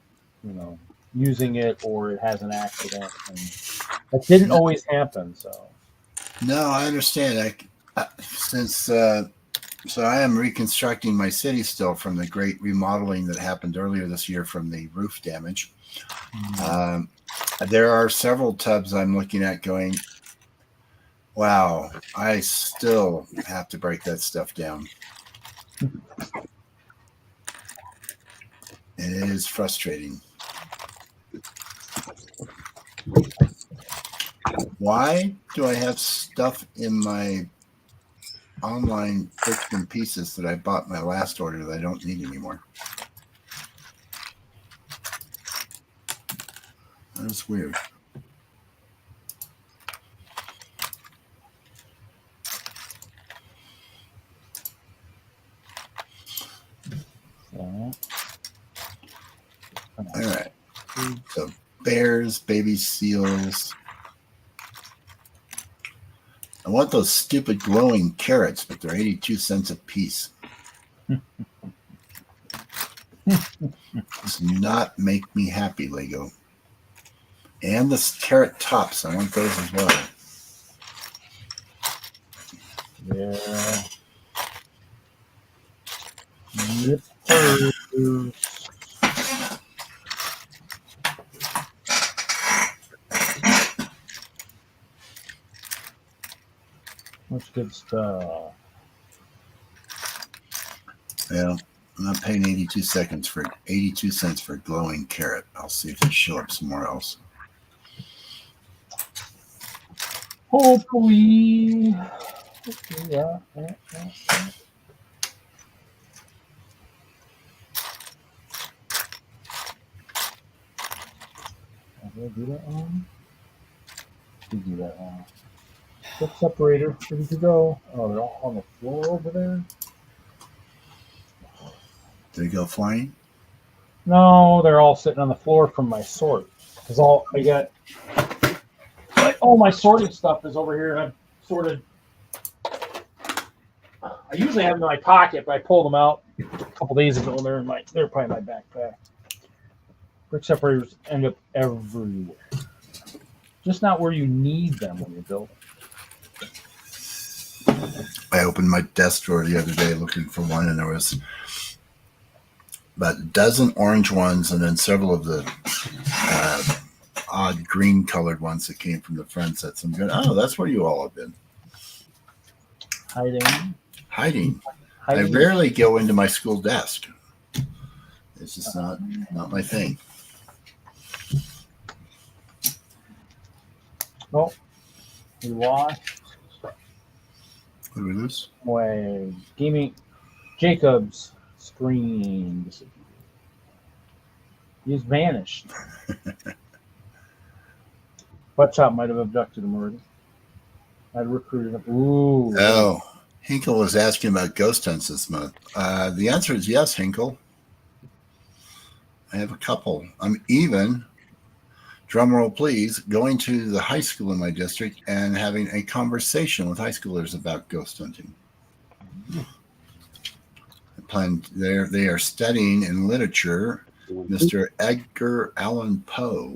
using it, or it has an accident. And that didn't always happen. So. No, I understand. So I am reconstructing my city still from the great remodeling that happened earlier this year from the roof damage. There are several tubs I'm looking at going, wow, I still have to break that stuff down. And it is frustrating. Why do I have stuff in my online bits and pieces that I bought my last order that I don't need anymore? That's weird. All right. So bears, baby seals. I want those stupid glowing carrots, but they're 82 cents a piece. Does not make me happy, Lego. And the carrot tops, I want those as well. Yeah. Much good stuff. Well, I'm not paying 82 cents for a glowing carrot. I'll see if they show up somewhere else. Hopefully. Yeah. Did I do that one? Did do that one. Flip separator, ready to go. Oh, they're all on the floor over there. Did it go flying? No, they're all sitting on the floor from my sort. Because all my sorting stuff is over here, and I've sorted. I usually have them in my pocket, but I pulled them out a couple days ago, and they're probably in my backpack. Brick separators end up everywhere, just not where you need them when you're building. I opened my desk drawer the other day looking for one, and there was about a dozen orange ones, and then several of the odd green colored ones that came from the friend sets. I'm going, oh, that's where you all have been. Hiding. I rarely go into my school desk. It's just not my thing. Oh, we lost. What did we lose? Way gaming. Jacob's screen disappeared. He's vanished. Butt Chop might have abducted him already. I'd recruited him. Ooh. Oh, Hinkle was asking about ghost hunts this month. The answer is yes, Hinkle. I have a couple. I'm even, drumroll please, going to the high school in my district and having a conversation with high schoolers about ghost hunting. They are studying in literature Mr. Edgar Allan Poe.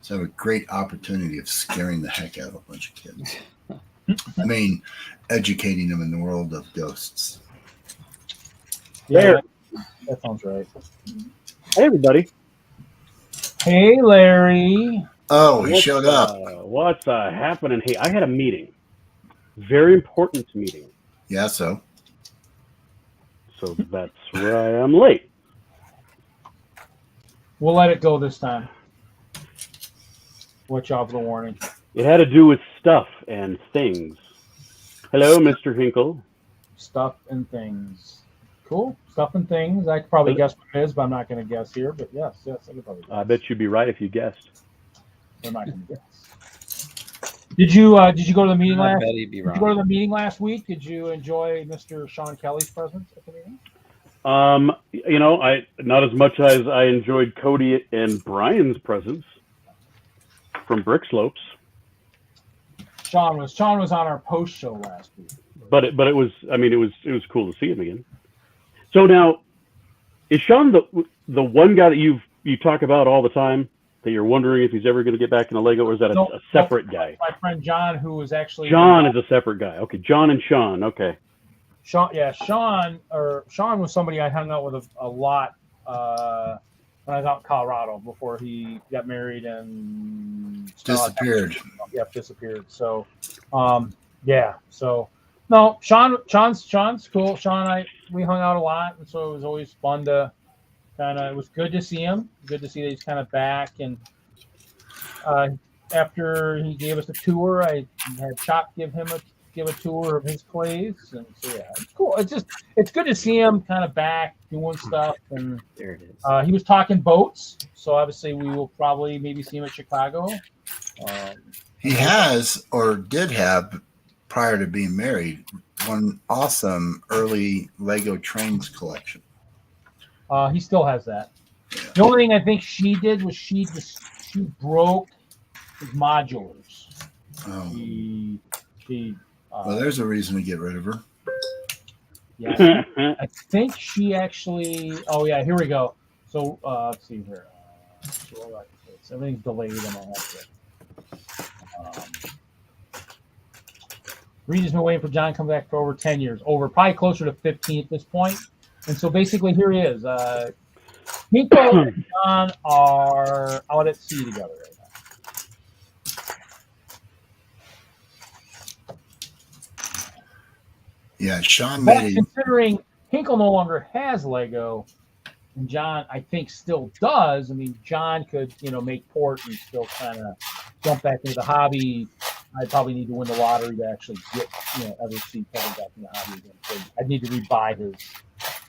So I have a great opportunity of scaring the heck out of a bunch of kids. I mean, educating them in the world of ghosts. Yeah, that sounds right. Hey, everybody. Hey, Larry. Oh, he showed up. What's happening? Hey, I had a meeting. Very important meeting. Yeah, so that's where I am late. We'll let it go this time. Watch out for the warning. It had to do with stuff and things. Hello, Mr. Hinkle. Stuff and things. Cool. Stuff and things. I could probably guess what it is, but I'm not going to guess here. But yes, I could probably guess. I bet you'd be right if you guessed. I'm not going to guess. Did you go to the meeting I last? bet he'd be Did wrong. you go to the meeting last week? Did you enjoy Mr. Sean Kelly's presence at the meeting? I not as much as I enjoyed Cody and Brian's presence from Brick Slopes. Sean was on our post show last week. But it was it was cool to see him again. So now, is Sean the one guy that you talk about all the time that you're wondering if he's ever going to get back into Lego, or is that a separate guy? My friend John, who was actually John is a separate guy. Okay, John and Sean. Okay. Sean was somebody I hung out with a lot when I was out in Colorado before he got married and disappeared. Disappeared. So, So, no, Sean's cool. Sean, we hung out a lot, and so it was always fun to it was good to see him. Good to see that he's kind of back. And after he gave us a tour, I had Chop give a tour of his place, and so it's cool. It's good to see him kind of back doing stuff. And There it is. he was talking boats, so obviously we will probably maybe see him at Chicago. He has or did have, prior to being married, one awesome early Lego trains collection. He still has that. The only thing I think she did was she broke his modulars. Oh. Well, there's a reason to get rid of her. Yeah, I think she actually. Oh yeah, here we go. So let's see here. Everything's delayed, and I have to. Regis been waiting for John to come back for over 10 years. Probably closer to 15 at this point. And so basically, here he is. Nico and John are out at sea together right now. Yeah, Sean But made considering Hinkle no longer has Lego, and John, I think, still does. I mean, John could, make port and still kind of jump back into the hobby. I probably need to win the lottery to actually get, ever see Kevin back in the hobby again. So I'd need to rebuy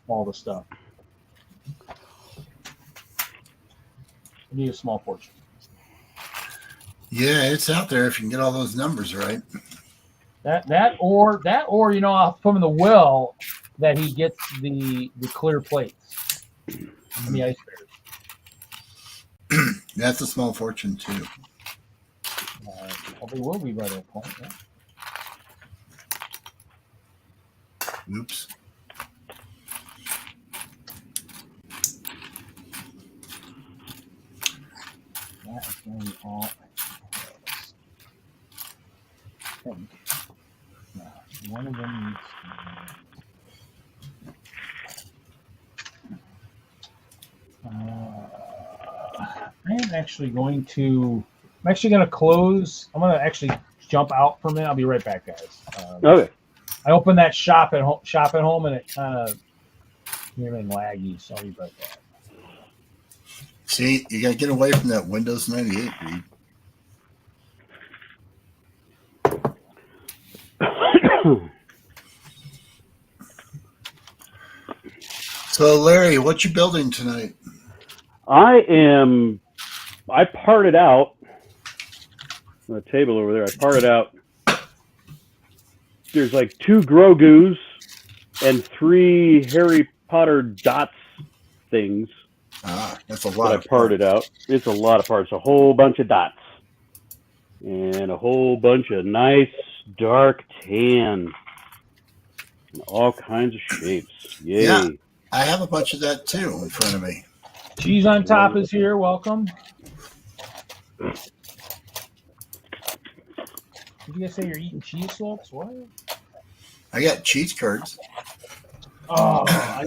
all the stuff. I need a small fortune. Yeah, it's out there if you can get all those numbers right. That or I'll put him in the will that he gets the clear plates and the ice bears. That's a small fortune too. They will be by that point. Yeah. Oops. That is going to be all. One of them needs I'm actually going to close. I'm going to actually jump out for a minute. I'll be right back, guys. Okay. I opened that shop at home, and it kind of everything laggy. So I'll be right back. See, you got to get away from that Windows 98, Reed. So, Larry, what you building tonight? I parted out the table over there. I parted out there's like 2 Grogus and 3 Harry Potter dots things That's a that lot I of parted out. It's a lot of parts, a whole bunch of dots, and a whole bunch of nice dark tan, and all kinds of shapes. Yay! Yeah. I have a bunch of that too in front of me. Cheese on top is here. Welcome. Did you guys say you're eating cheese, folks? What? I got cheese curds. Oh, I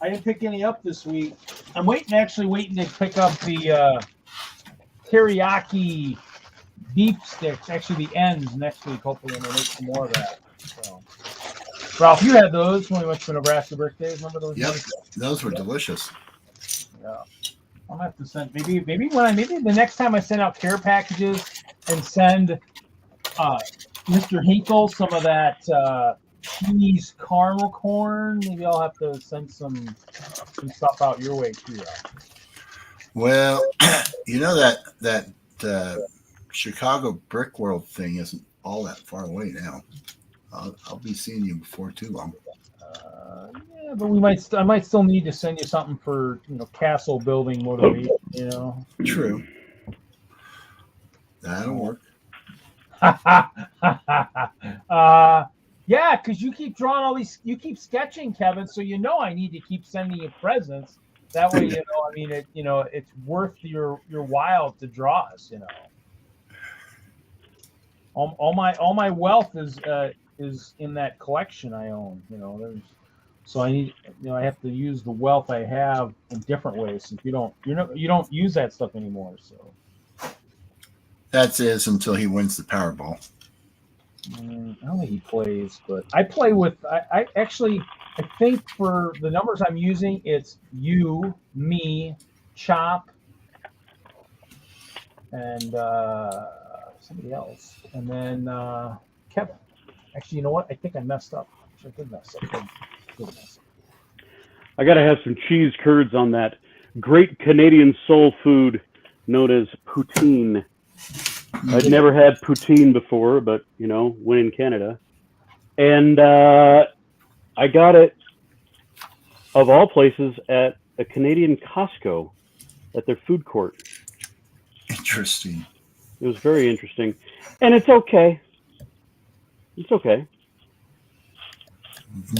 didn't pick any up this week. I'm waiting to pick up the teriyaki beef sticks. Actually, the ends next week. Hopefully, I'm gonna make some more of that. So, Ralph, you had those when we went to Nebraska birthdays. Remember those? Yep, nights? those were delicious. Yeah. I'm gonna have to send maybe the next time I send out care packages and send Mr. Hinkle some of that cheese caramel corn. Maybe I'll have to send some stuff out your way too. Well, you know that Chicago Brick World thing isn't all that far away now. I'll be seeing you before too long. Yeah, but I might still need to send you something for castle building motivation. True. That'll work. Yeah, because you keep drawing all these, you keep sketching, Kevin. So I need to keep sending you presents. That way, it's worth your while to draw us. All my wealth is in that collection I own. So I have to use the wealth I have in different ways. Since you don't use that stuff anymore. So That's until he wins the Powerball. I don't think he plays, but I play with. I think for the numbers I'm using, it's you, me, Chop, and somebody else, and then Kevin. Actually, you know what? I think I messed up. I did mess up. I gotta have some cheese curds on that great Canadian soul food known as poutine. I'd never had poutine before, but when in Canada, and I got it of all places at a Canadian Costco at their food court. Interesting. It was very interesting, and it's okay. It's okay.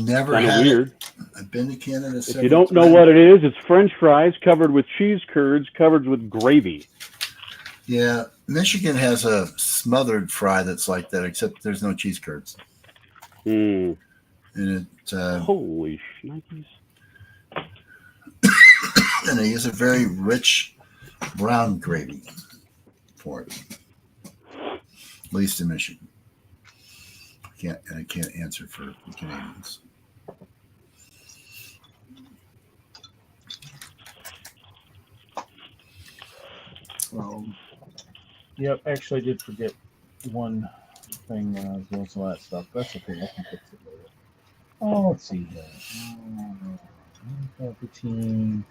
Never Kind of had weird. it. I've been to Canada. If you don't know what it is, it's French fries covered with cheese curds covered with gravy. Yeah, Michigan has a smothered fry that's like that, except there's no cheese curds. Mm. And it holy shnikes! And they use a very rich brown gravy for it. At least in Michigan. I can't answer for the Canadians. Yep, actually, I did forget one thing when I was doing some of that stuff. That's okay. I can fix it later. Oh, let's see here. Poutine.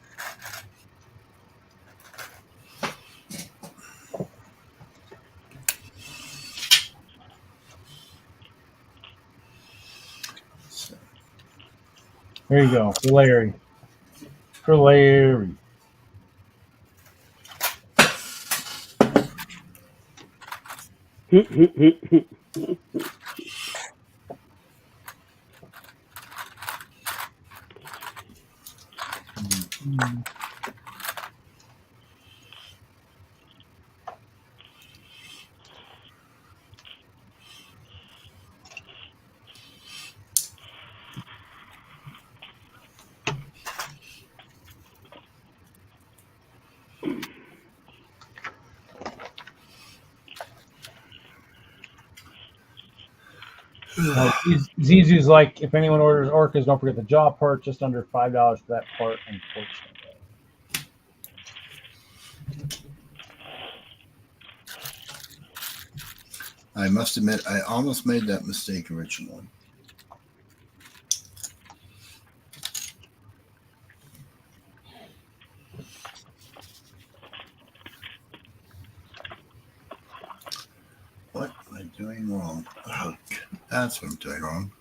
There you go, for Larry. For Larry. Zizu's like, if anyone orders orcas, don't forget the jaw part, just under $5 for that part, unfortunately. I must admit, I almost made that mistake originally. What am I doing wrong? Oh, That's what I'm doing wrong.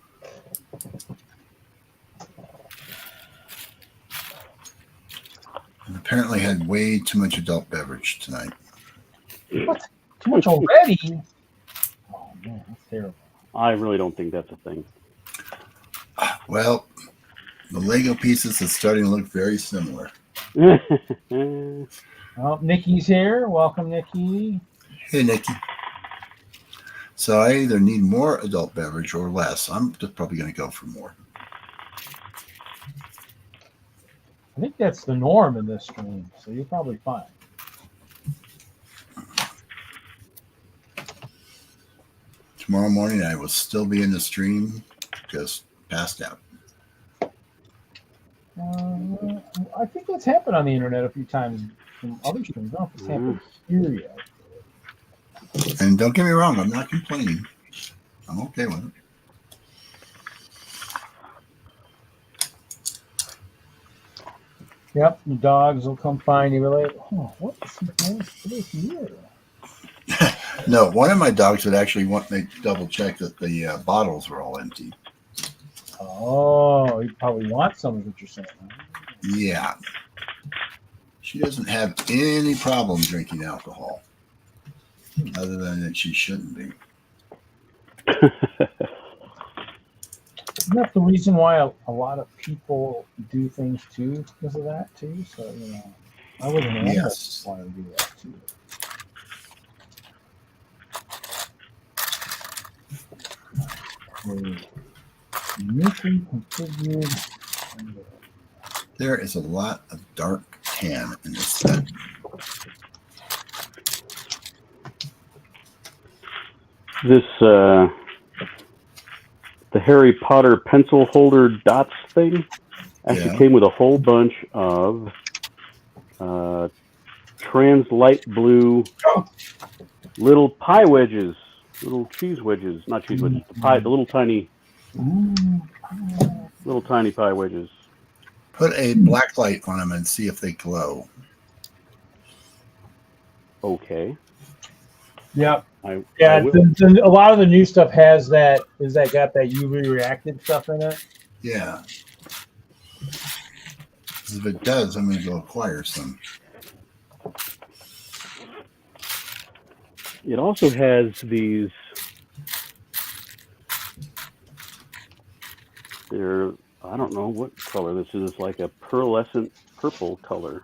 And apparently had way too much adult beverage tonight. What? Too much already? Oh man, that's terrible. I really don't think that's a thing. Well, the Lego pieces is starting to look very similar. Oh, Nikki's here. Welcome, Nikki. Hey, Nikki. So I either need more adult beverage or less. I'm just probably going to go for more. I think that's the norm in this stream, so you're probably fine. Tomorrow morning I will still be in the stream, just passed out. I think that's happened on the internet a few times from other streams. I don't know if it's happened here yet. And don't get me wrong, I'm not complaining. I'm okay with it. Yep, the dogs will come find you. We're like, oh, what's this here? No, one of my dogs would actually want me to double check that the bottles were all empty. Oh, he probably wants some of what you're saying. Huh? Yeah. She doesn't have any problem drinking alcohol, other than that she shouldn't be. Isn't that the reason why a lot of people do things too, because of that too? So, you know, I wouldn't Yes. want to do that too. Uniquely configured. There is a lot of dark tan in this set. This the Harry Potter pencil holder dots thing actually came with a whole bunch of trans light blue little pie wedges, little cheese wedges, not cheese wedges, the little tiny pie wedges. Put a black light on them and see if they glow. Okay. Yep. I A lot of the new stuff has that. Is that got that UV reactive stuff in it? Yeah. 'Cause if it does, I'm going to go acquire some. It also has these. They're, I don't know what color this is, like a pearlescent purple color.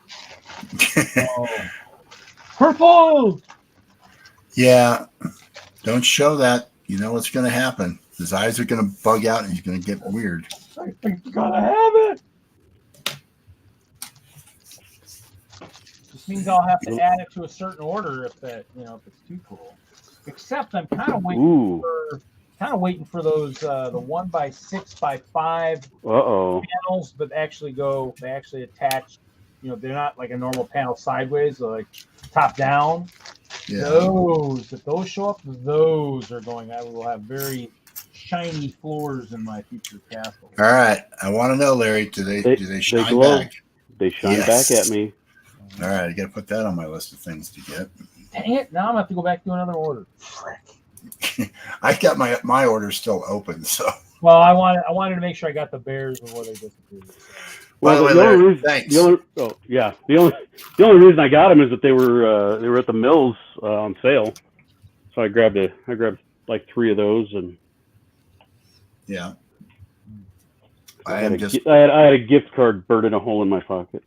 Oh. Purple! Yeah. Don't show that. You know what's going to happen. His eyes are going to bug out and he's going to get weird. I think you gotta have it. This means I'll have to add it to a certain order if that, you know, if it's too cool. Except I'm kind of waiting for those the 1x6x5 panels, but they actually attach. You know, they're not like a normal panel sideways, they're like top down. Yeah. If those show up, those are going. I will have very shiny floors in my future castle. All right. I want to know, Larry, do they shine back? They shine back at me. All right. I got to put that on my list of things to get. Dang it. Now I'm going to have to go back to another order. Frick. I got my order still open, so. Well, I wanted to make sure I got the bears before they disappeared. So. Well, the only reason I got them is that they were at the mills on sale, so I grabbed like 3 of those, and yeah, I had a gift card burned in a hole in my pocket.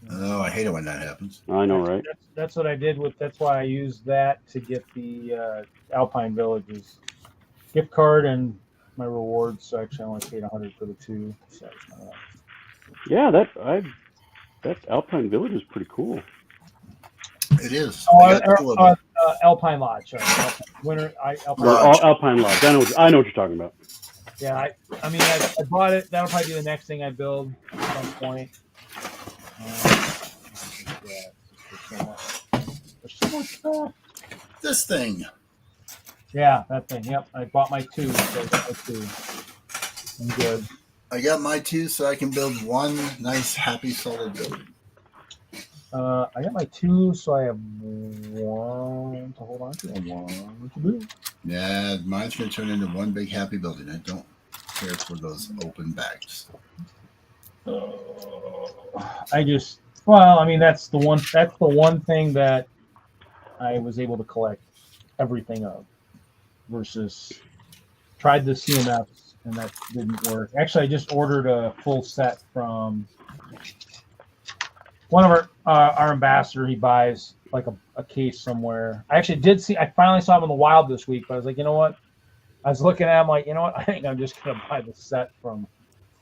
Oh, I hate it when that happens. I know, right? That's what I did with. That's why I used that to get the Alpine Villages gift card and my rewards. So actually, I only paid $100 for the 2. So yeah, that Alpine Village is pretty cool. It is. Alpine Lodge. Sorry. Alpine Lodge. I know what you're talking about. Yeah, I mean, I bought it. That'll probably be the next thing I build at some point. There's so much stuff. This thing. Yeah, that thing. Yep, I bought my 2. So I got my 2. I'm good. I got my 2, so I can build one nice, happy, solid building. I got my 2, so I have 1 to hold on to and 1 to do. Yeah, mine's going to turn into one big happy building. I don't care for those open bags. I just, well, I mean, that's the one thing that I was able to collect everything of versus tried the CMFs and that didn't work. Actually, I just ordered a full set from one of our ambassador. He buys like a case somewhere. I actually did see, I finally saw him in the wild this week, but I was like, you know what? I was looking at him like, you know what? I think I'm just going to buy the set from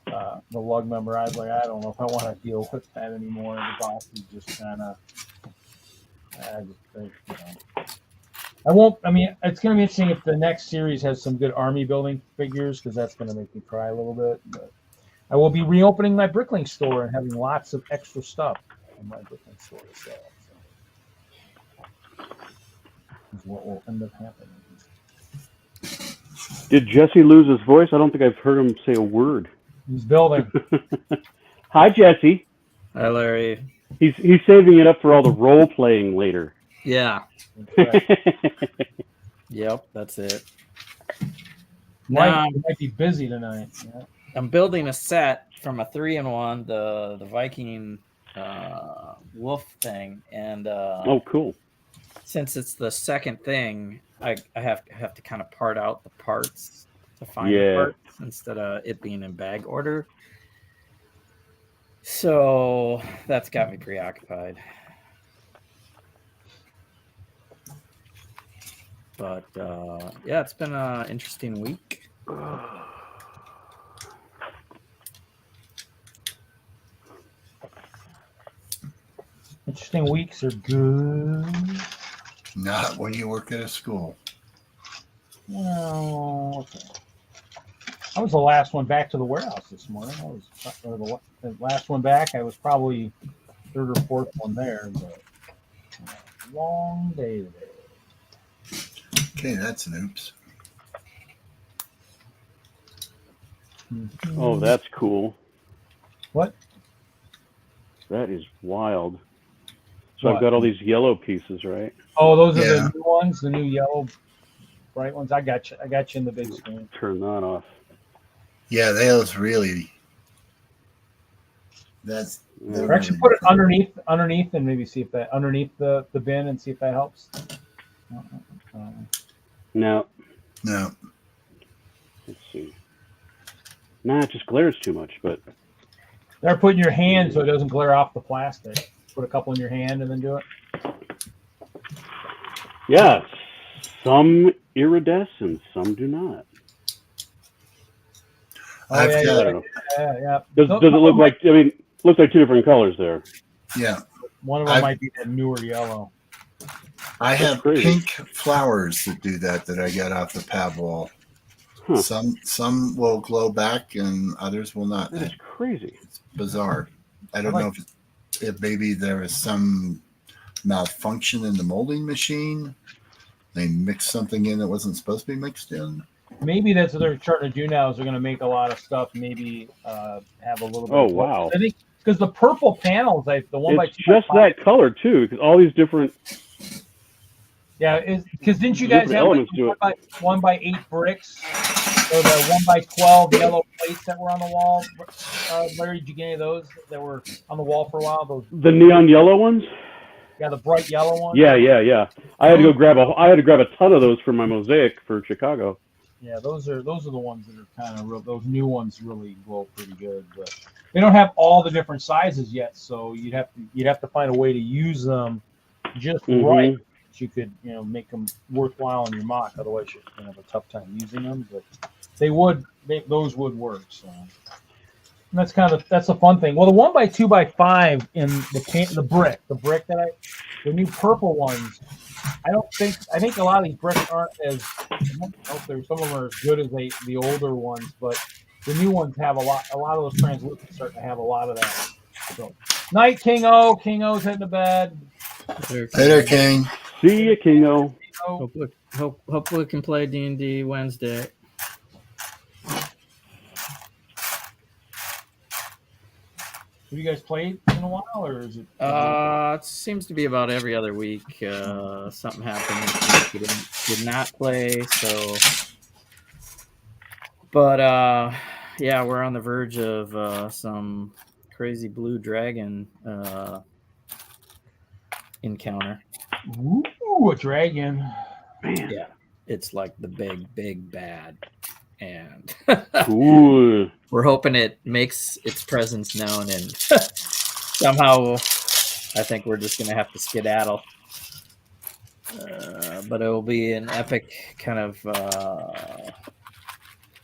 the lug member. I was like, I don't know if I want to deal with that anymore. The box is just kind of, I just think, you know. I won't, I mean, it's going to be interesting if the next series has some good army building figures, because that's going to make me cry a little bit. But I will be reopening my Brickling store and having lots of extra stuff in my Brickling store to sell. So is what will end up happening. Did Jesse lose his voice? I don't think I've heard him say a word. He's building. Hi, Jesse. Hi, Larry. He's saving it up for all the role playing later. Yeah. Right. Yep, that's it. You might be busy tonight. Yeah. I'm building a set from a 3-in-1, the Viking wolf thing, and oh, cool. Since it's the second thing, I have to kind of part out the parts to find the parts instead of it being in bag order. So that's got me preoccupied. But yeah, it's been an interesting week. Interesting weeks are good. Not when you work at a school. Well, okay. I was the last one back to the warehouse this morning. I was the last one back. I was probably third or fourth one there. But long day today. Okay, that's an oops. Mm-hmm. Oh, that's cool. What? That is wild. So What? I've got all these yellow pieces, right? Oh, those are the new ones, the new yellow bright ones. I got you. I got you in the big screen. Turn that off. Yeah, those really. That's. Or actually, put it underneath, and maybe see if that underneath the bin, and see if that helps. No. No. Let's see. Nah, it just glares too much, but. They're putting your hand so it doesn't glare off the plastic. Put a couple in your hand and then do it. Yeah, some iridescent, some do not. I've I got. don't know. Yeah. Does it look like? I mean, looks like two different colors there. Yeah. One of them might be that newer yellow. I have crazy. pink flowers that do that I got off the pad wall. Huh. Some will glow back and others will not. That is crazy. It's bizarre. I don't know if maybe there is some malfunction in the molding machine. They mixed something in that wasn't supposed to be mixed in. Maybe that's what they're trying to do now. Is they're going to make a lot of stuff. Maybe have a little bit. Oh, wow. I think because the purple panels, the one It's just that color too, because all these different. Yeah, because didn't you guys have elements to it. 1x8 bricks or the 1x12 yellow plates that were on the wall? Larry, did you get any of those that were on the wall for a while? The neon yellow ones. Yeah, the bright yellow ones. Yeah. I had to go grab a ton of those for my mosaic for Chicago. Yeah, those are the ones that are kind of real. Those new ones really glow pretty good, but they don't have all the different sizes yet. So you'd have to find a way to use them just right. You could make them worthwhile in your mock. Otherwise, you're going to have a tough time using them. But those would work. So and that's a fun thing. Well, the 1x2x5 in the brick the new purple ones. I think a lot of these bricks aren't as. I don't know if some of them are as good as the older ones, but the new ones have a lot of those translucent starting to have a lot of that. So, night, King O's heading to bed. Later, King. See ya, Kingo. Hope we can play D&D Wednesday. Have you guys played in a while, or is it? It seems to be about every other week. Something happened. We did not play, so. But yeah, we're on the verge of some crazy blue dragon encounter. Ooh, a dragon. Man. Yeah, it's like the big bad, and Ooh. we're hoping it makes its presence known, and somehow I think we're just gonna have to skedaddle. But it will be an epic kind of.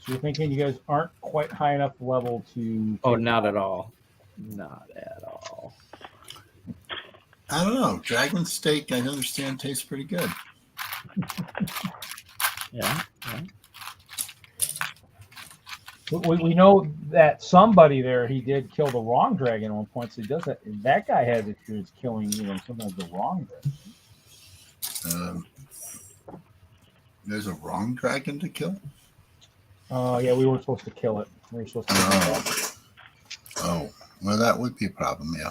So you're thinking you guys aren't quite high enough level to. Oh, not at all. Not at all. I don't know. Dragon steak, I understand, tastes pretty good. Yeah. We know that somebody there, he did kill the wrong dragon at one point. So he does that. That guy has experience killing, sometimes the wrong dragon. There's a wrong dragon to kill? Yeah, we weren't supposed to kill it. We were supposed to kill it. Oh, well, that would be a problem, yeah.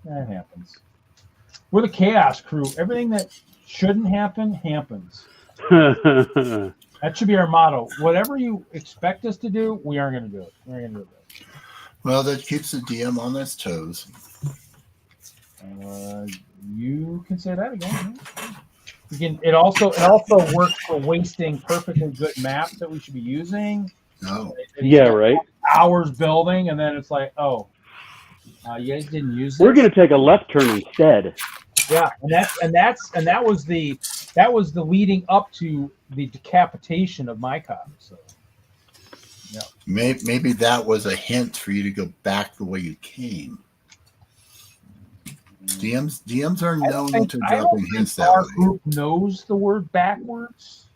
That happens. We're the chaos crew. Everything that shouldn't happen happens. That should be our motto. Whatever you expect us to do, we aren't going to do it. We're going to do it. Well, that keeps the DM on his toes. You can say that again. It also works for wasting perfectly good maps that we should be using. No. Yeah, right. Hours building, and then it's like, oh, you guys didn't use this? We're going to take a left turn instead. Yeah, that was the leading up to the decapitation of my cop. So, yeah. Maybe that was a hint for you to go back the way you came. DMs are known to dropping hints that our way. group knows the word backwards.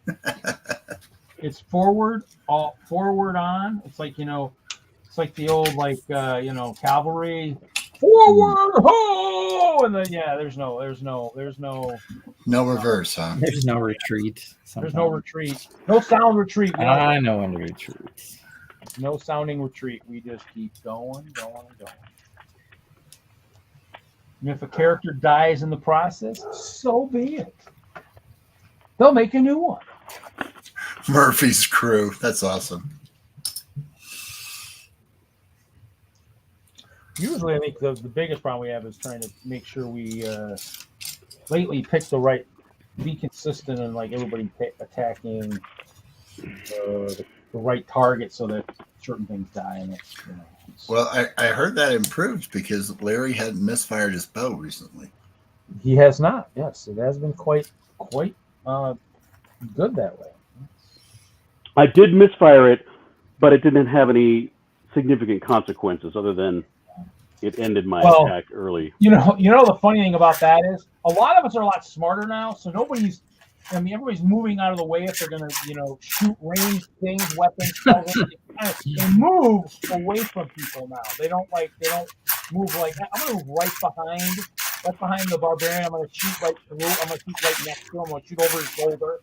It's forward on. It's like it's like the old cavalry forward ho, and then there's no No reverse, huh? There's no retreat. There's no retreat. No sound retreat. I know when to retreat. No sounding retreat. We just keep going. And if a character dies in the process, so be it. They'll make a new one. Murphy's crew. That's awesome. Usually, I think the biggest problem we have is trying to make sure we lately pick the right, be consistent, and like everybody attacking the right target so that certain things die. And Well, I heard that improved because Larry hadn't misfired his bow recently. He has not. Yes, it has been quite good that way. I did misfire it, but it didn't have any significant consequences other than it ended my attack early. The funny thing about that is a lot of us are a lot smarter now, so everybody's moving out of the way if they're going to, shoot ranged things, weapons, they move away from people now. They don't move like that. I'm going to move right behind the barbarian. I'm going to shoot right through. I'm going to shoot right next to him. I'm going to shoot over his shoulder.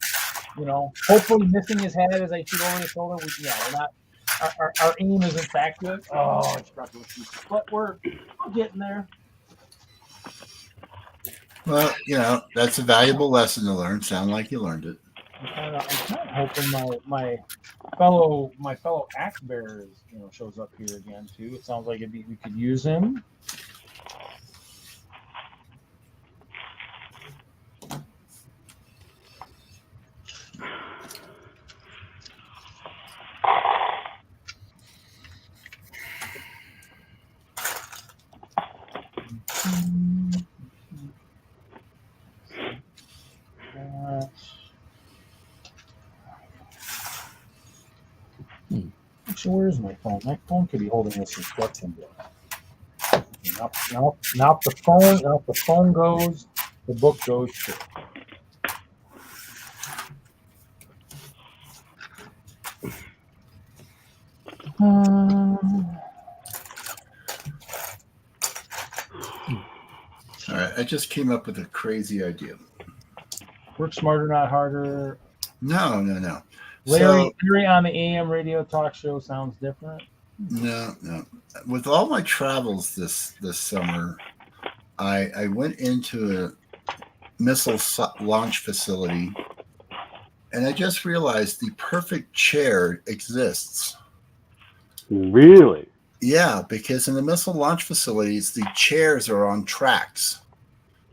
Hopefully missing his head as I shoot over his shoulder. We're not. Our aim isn't that good. Oh, I struggle with these, but we're getting there. Well, that's a valuable lesson to learn. Sound like you learned it. I'm kind of hoping my fellow axe bearer shows up here again too. It sounds like we could use him. Actually, where is my phone? My phone could be holding this instruction book. Now the phone goes, the book goes too. All right, I just came up with a crazy idea. Work smarter, not harder. No. Larry on the AM radio talk show sounds different. No, no. With all my travels this summer, I went into a missile launch facility, and I just realized the perfect chair exists. Really? Yeah, because in the missile launch facilities, the chairs are on tracks.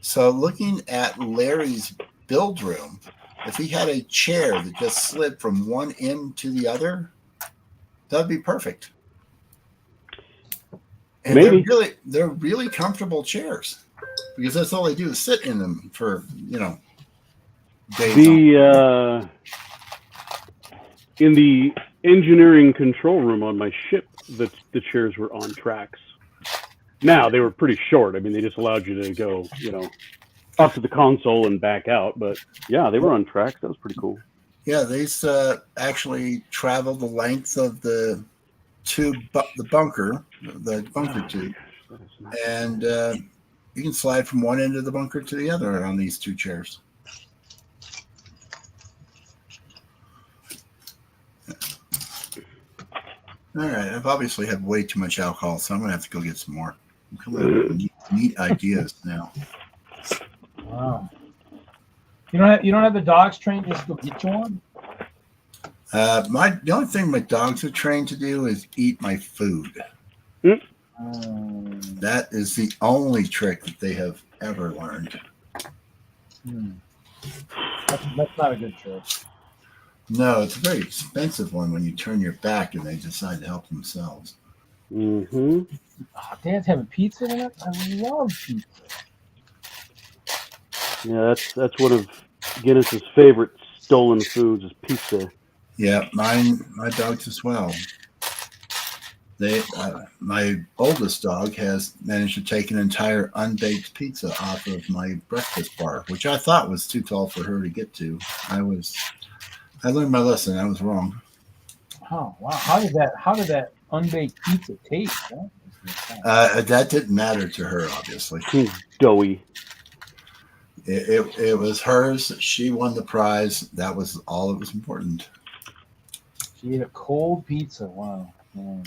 So looking at Larry's build room, if he had a chair that just slid from one end to the other, that'd be perfect. And Maybe. they're really comfortable chairs because that's all they do is sit in them for, days. In the engineering control room on my ship, the chairs were on tracks. Now they were pretty short. I mean, they just allowed you to go, up to the console and back out. But yeah, they were on tracks. That was pretty cool. Yeah, they actually travel the length of the tube, the bunker tube, and you can slide from one end of the bunker to the other on these two chairs. All right, I've obviously had way too much alcohol, so I'm gonna have to go get some more. I'm coming up with neat ideas now. Wow. You don't have the dogs trained just to get you one? The only thing my dogs are trained to do is eat my food. That is the only trick that they have ever learned. That's not a good trick. No, it's a very expensive one when you turn your back and they decide to help themselves. Mm-hmm. Oh, Dad's having pizza tonight? I love pizza. Yeah, that's one of Guinness's favorite stolen foods is pizza. Yeah, my dogs as well. My oldest dog has managed to take an entire unbaked pizza off of my breakfast bar, which I thought was too tall for her to get to. I learned my lesson. I was wrong. Oh wow! How did that unbaked pizza taste? That didn't matter to her, obviously. Doughy. It was hers. She won the prize. That was all that was important. She ate a cold pizza. Wow. Man.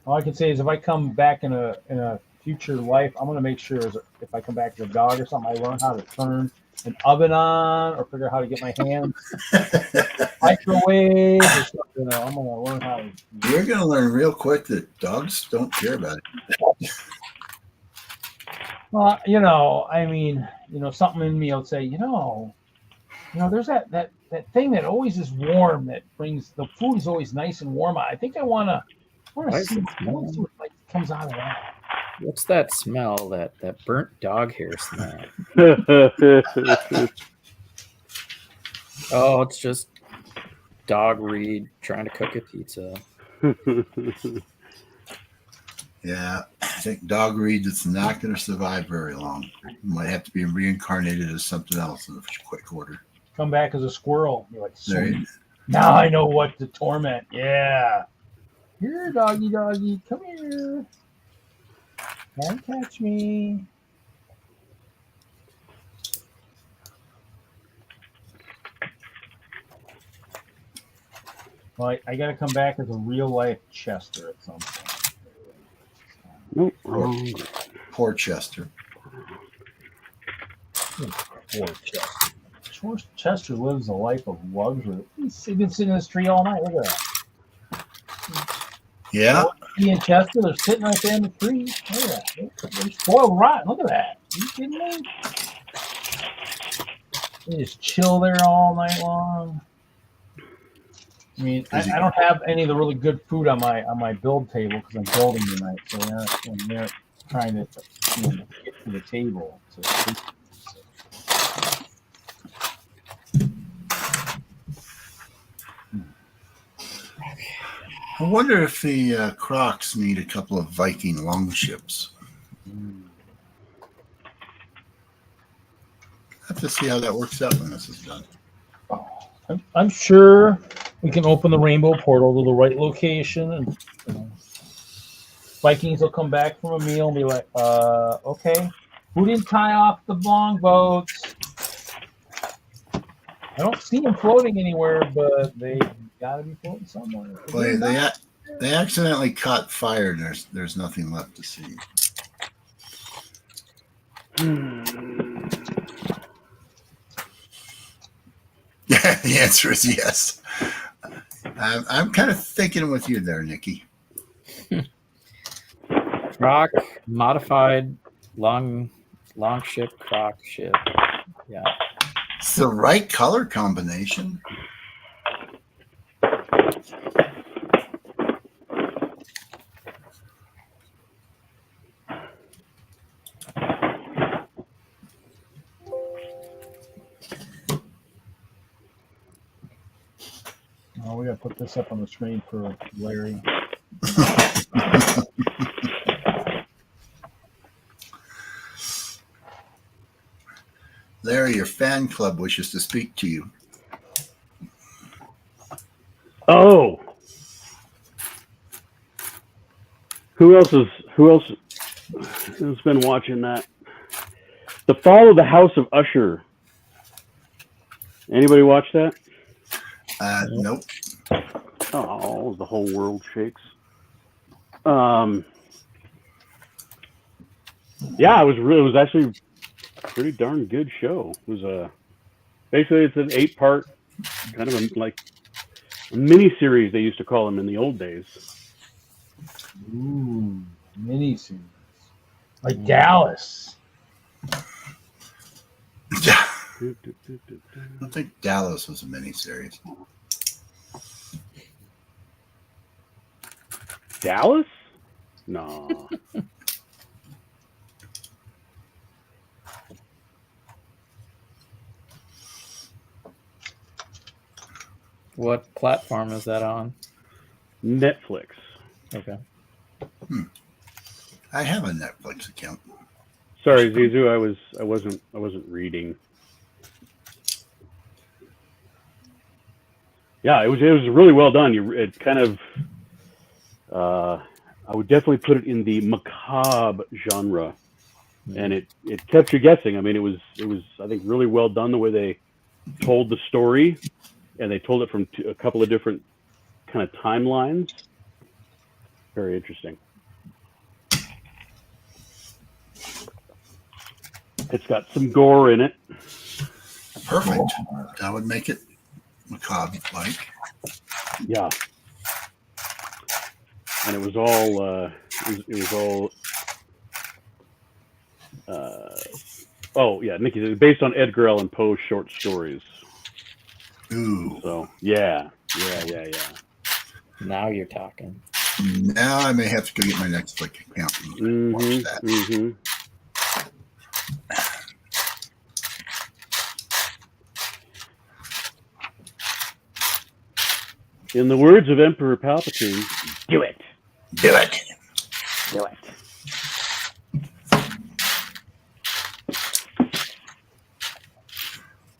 All I can say is if I come back in a future life, I'm gonna make sure if I come back as a dog or something, I learn how to turn an oven on or figure out how to get my hands microwave or something. I'm gonna learn how to. You're gonna learn real quick that dogs don't care about it. Well, I mean, something in me will say, there's that thing that always is warm that brings the food is always nice and warm. I think I want to see what comes out of that. What's that smell? That burnt dog hair smell? Oh, it's just Dog Reed trying to cook a pizza. Yeah, I think Dog Reed is not going to survive very long. Might have to be reincarnated as something else in a quick order. Come back as a squirrel. You're like, Sweet. Now I know what to torment. Yeah. Here, doggy, come here. Can't catch me. Well, I got to come back as a real life Chester at some point. Nope. Poor Chester. Poor Chester. Chester lives a life of luxury. He's been sitting in this tree all night. Look at that. Yeah. He and Chester, they're sitting right there in the tree. Look at that. They're spoiled rotten. Look at that. Are you kidding me? They just chill there all night long. I mean, I don't have any of the really good food on my build table because I'm building tonight. So they're trying to get to the table. I wonder if the Crocs need a couple of Viking longships. Have to see how that works out when this is done. I'm sure we can open the rainbow portal to the right location, and Vikings will come back from a meal and be like, okay, who didn't tie off the longboats? I don't see them floating anywhere, but they got to be floating somewhere. Well, They accidentally caught fire, and there's nothing left to see. The answer is yes. I'm kind of thinking with you there, Nikki. Croc modified long ship croc ship. Yeah. It's the right color combination. Oh, we got to put this up on the screen for Larry. Larry, your fan club wishes to speak to you. Oh, who else has been watching that? The Fall of the House of Usher. Anybody watch that? Nope. Oh, the whole world shakes. Yeah, it was actually a pretty darn good show. It was basically it's an 8-part kind of like a mini series they used to call them in the old days. Ooh, mini-series. Like Dallas. I don't think Dallas was a miniseries. Dallas? No. What platform is that on? Netflix. Okay. I have a Netflix account. Sorry, Zizu, I wasn't reading. Yeah, it was really well done. It kind of I would definitely put it in the macabre genre, and it kept you guessing. I mean, it was I think really well done the way they told the story, and they told it from a couple of different kind of timelines. Very interesting. It's got some gore in it. Perfect. That would make it macabre-like. Yeah. And it was all oh yeah, Nikki, it's based on Edgar Allan Poe's short stories. Ooh. So yeah. Now you're talking. Now I may have to go get my Netflix account and watch that. Mm-hmm. In the words of Emperor Palpatine, do it. Do it. Do it.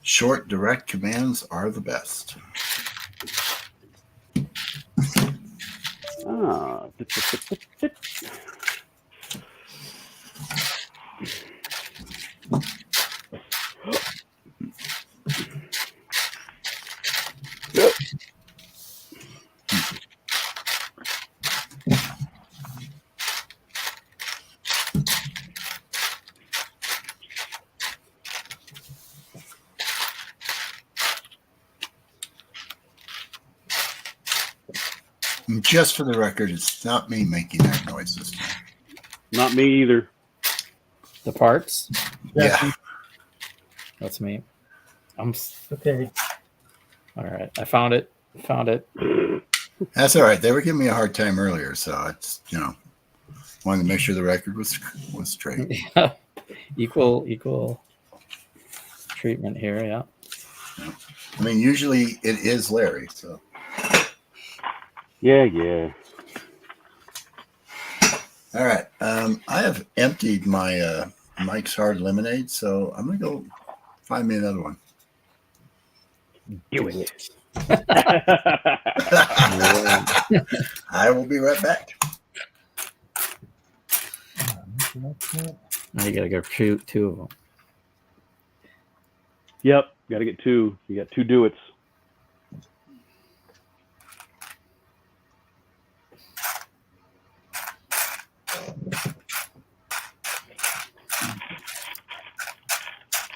Short, direct commands are the best. Ah. And just for the record, it's not me making that noise this time. Not me either. The parts? Yeah. That's me. I'm Okay. all right. I found it. That's all right. They were giving me a hard time earlier, so it's wanted to make sure the record was straight. Equal treatment here. Yeah. I mean, usually it is Larry, so. Yeah. All right. I have emptied my Mike's Hard Lemonade, so I'm gonna go find me another one. Do it. I will be right back. Now you gotta go shoot 2 of them. Yep. Got to get 2. You got 2 do-its.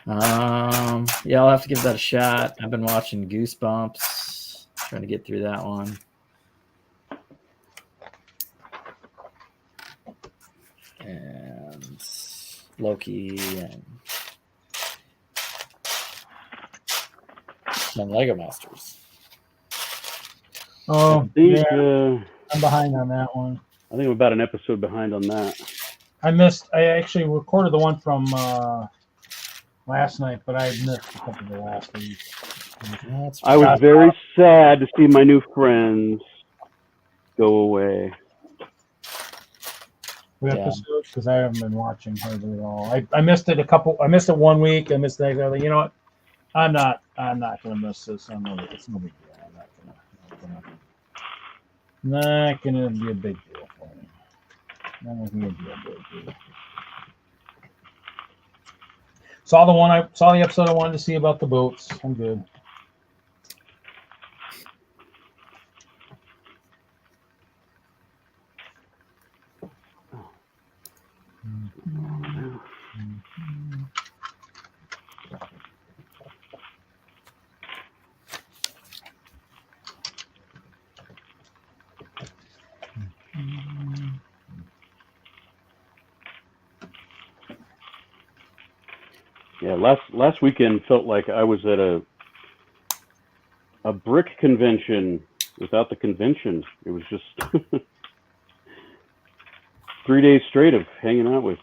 Yeah, I'll have to give that a shot. I've been watching Goosebumps, trying to get through that one. And Loki and then Lego Masters. Oh, I think, yeah, I'm behind on that one. I think I'm about an episode behind on that. I actually recorded the one from last night, but I missed a couple of the last week. I was very sad to see my new friends go away. Episodes because I haven't been watching hardly at all. I missed it I missed it 1 week. I missed that. You know what? I'm not gonna miss this. It's no big deal. Not gonna be a big deal for me. Not gonna be a big deal. Saw the episode I wanted to see about the boats. I'm good. Yeah, last weekend felt like I was at a brick convention without the convention. It was just 3 days straight of hanging out with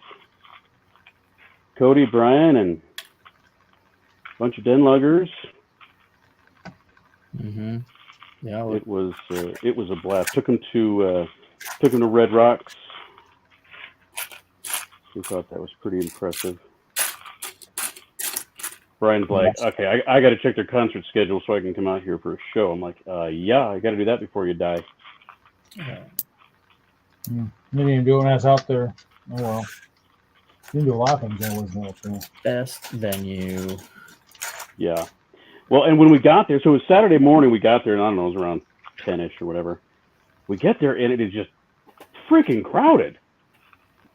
Cody, Brian, and a bunch of DENLUGers. Mm-hmm. Yeah, it was a blast. Took him to Red Rocks. We thought that was pretty impressive. Brian's like, okay, I got to check their concert schedule so I can come out here for a show. I'm like, yeah, I got to do that before you die. Yeah. You didn't even do it when I was out there. Oh well. You can do a lot of things I wasn't out there. Best venue. Yeah. Well, and when we got there, so it was Saturday morning, we got there, and I don't know, it was around 10-ish or whatever. We get there, and it is just freaking crowded.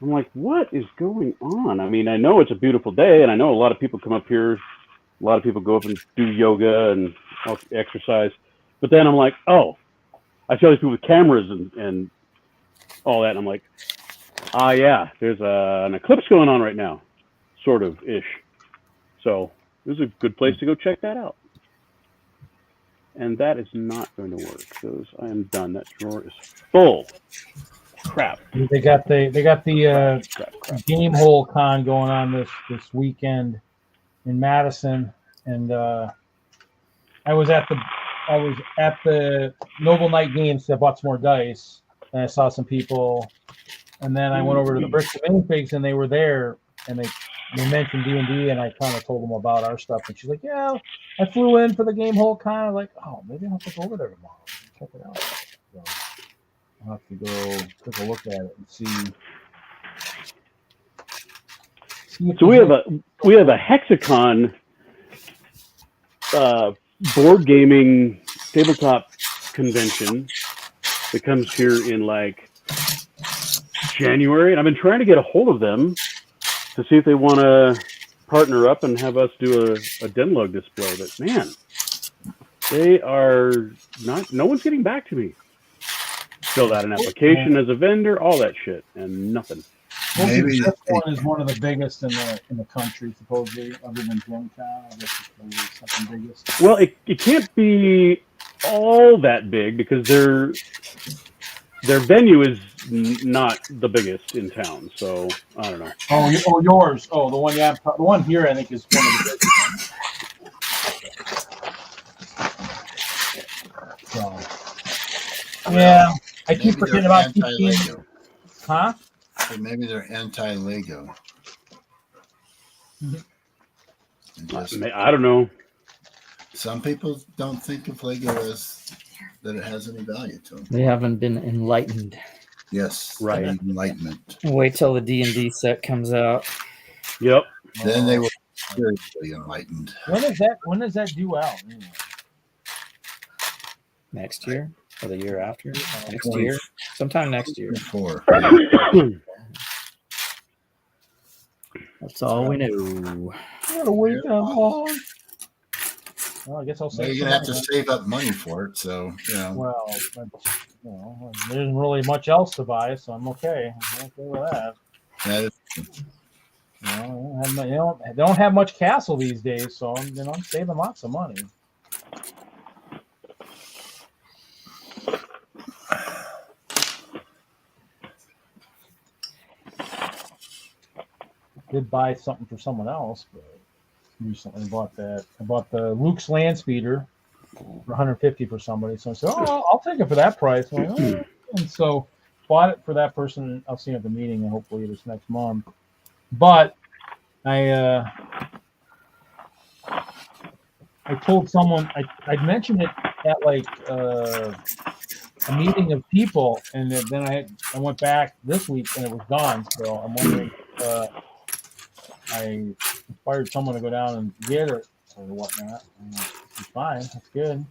I'm like, what is going on? I mean, I know it's a beautiful day, and I know a lot of people come up here. A lot of people go up and do yoga and exercise. But then I'm like, oh, I see all these people with cameras and all that. And I'm like, yeah, there's an eclipse going on right now, sort of-ish. So it was a good place to go check that out. And that is not going to work. I am done. That drawer is full. Crap. They got the Game Hole Con going on this weekend in Madison, and I was at the Noble Night Games. I bought some more dice, and I saw some people, and then I went over to the Bricks and Minifigs, and they were there, and they mentioned D&D, and I kind of told them about our stuff, and she's like, yeah, I flew in for the Game Hole Con. I'm like, oh, maybe I'll have to go over there tomorrow and check it out. So I'll have to go take a look at it and see. So we have a Hexacon board gaming tabletop convention that comes here in like January, and I've been trying to get a hold of them to see if they want to partner up and have us do a DENLUG display. But man, they are not. No one's getting back to me. Filled out an application as a vendor, all that shit, and nothing. Maybe this one is one of the biggest in the country, supposedly, other than Gen Con. I guess it's the second biggest. Well, it can't be all that big because their venue is not the biggest in town. So I don't know. Oh, yours. Oh, the one here I think is one of the biggest. So, yeah, I keep forgetting about anti-Lego. Huh? Or maybe they're anti-Lego. I don't know. Some people don't think of Lego as that it has any value to them. They haven't been enlightened. Yes, right. Enlightenment. Wait till the D&D set comes out. Yep. Then they will be seriously enlightened. When does that due out? Anyway? Next year or the year after? Next year, sometime next year. That's all we know. I gotta wait that long. Well, I guess I'll Well, say you're gonna have to save up money for it, so you know. Well, there isn't really much else to buy, so I'm okay. I'm okay with that. That is, They don't have much castle these days, so I'm saving lots of money. Did buy something for someone else, but recently bought that. I bought the Luke's land speeder for 150 for somebody. So I said, "Oh, I'll take it for that price." I'm like, "Oh." And so bought it for that person. I'll see him at the meeting, and hopefully this next month. But I told someone I'd mentioned it at like a meeting of people, and then I went back this week and it was gone. So I'm wondering. I inspired someone to go down and get it or whatnot. It's fine. That's good.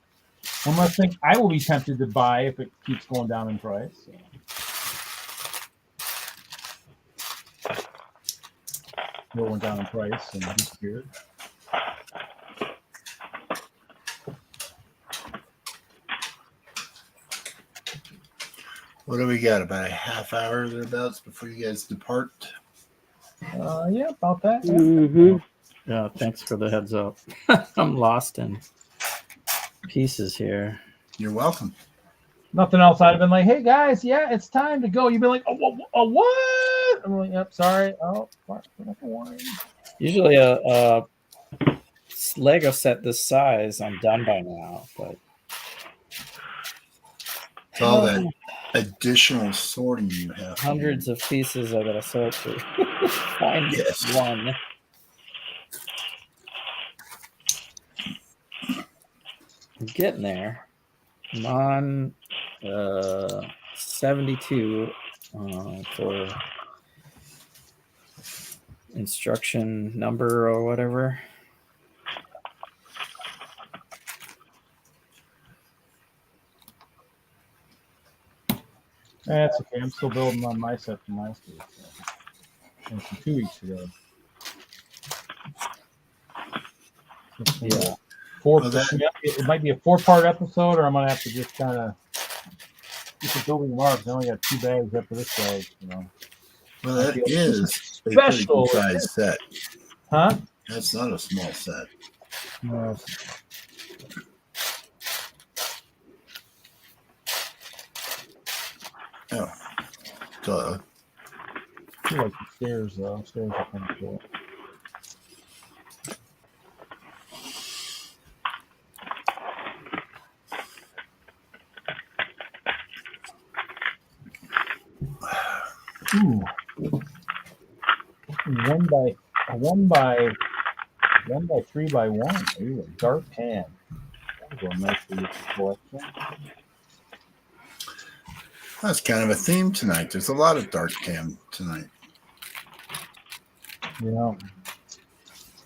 One less thing I will be tempted to buy if it keeps going down in price. So. It went down in price and disappeared. what do we got? About a half hour thereabouts before you guys depart. Yeah, about that. Yeah. Mm-hmm. Yeah, thanks for the heads up. I'm lost in pieces here. You're welcome. Nothing else. I'd have been like, "Hey guys, yeah, it's time to go." You'd be like, "Oh, what?" I'm like, "Yep, sorry. Oh, what? Usually a Lego set this size, I'm done by now, but It's all that additional sorting you have. hundreds of pieces I gotta sort through. Find Yes. one. I'm getting there. I'm on 72 for instruction number or whatever. That's okay. I'm still building on my set from last week. So. From 2 weeks ago. Yeah. It might be a 4-part episode, or I'm gonna have to just kind of get the building marks. I only got 2 bags after this bag, Well, that is a pretty special good size set. Huh? That's not a small set. No. Oh, duh. I feel like the stairs, though. Stairs are kind of cool. Ooh. One by 3x1. Ooh, a dark tan. That would go nice for your collection. That's kind of a theme tonight. There's a lot of dark tan tonight. Yeah.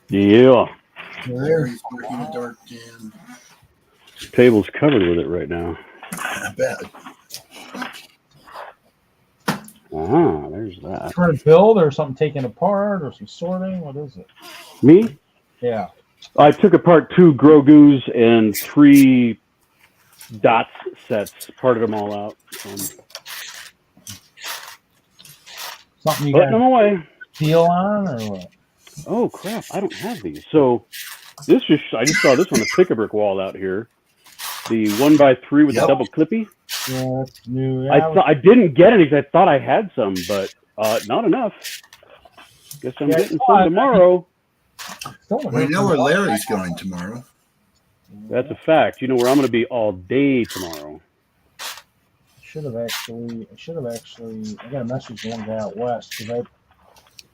Yeah. Larry's working a dark tan. Table's covered with it right now. I bet. Ah, there's that. Trying to build or something taken apart or some sorting? What is it? Me? Yeah. I took apart 2 Grogu's and 3 dots sets, parted them all out. Something you Putting them got away. deal on or what? Oh crap! I don't have these. So I just saw this on the pick-a-brick wall out here. The 1x3 with the double clippy. Yeah, that's new. Yeah, I didn't get any because I thought I had some, but not enough. Guess I'm getting some tomorrow. We know where Larry's going tomorrow. That's a fact. You know where I'm going to be all day tomorrow. I should have actually. I got a message from one guy out west because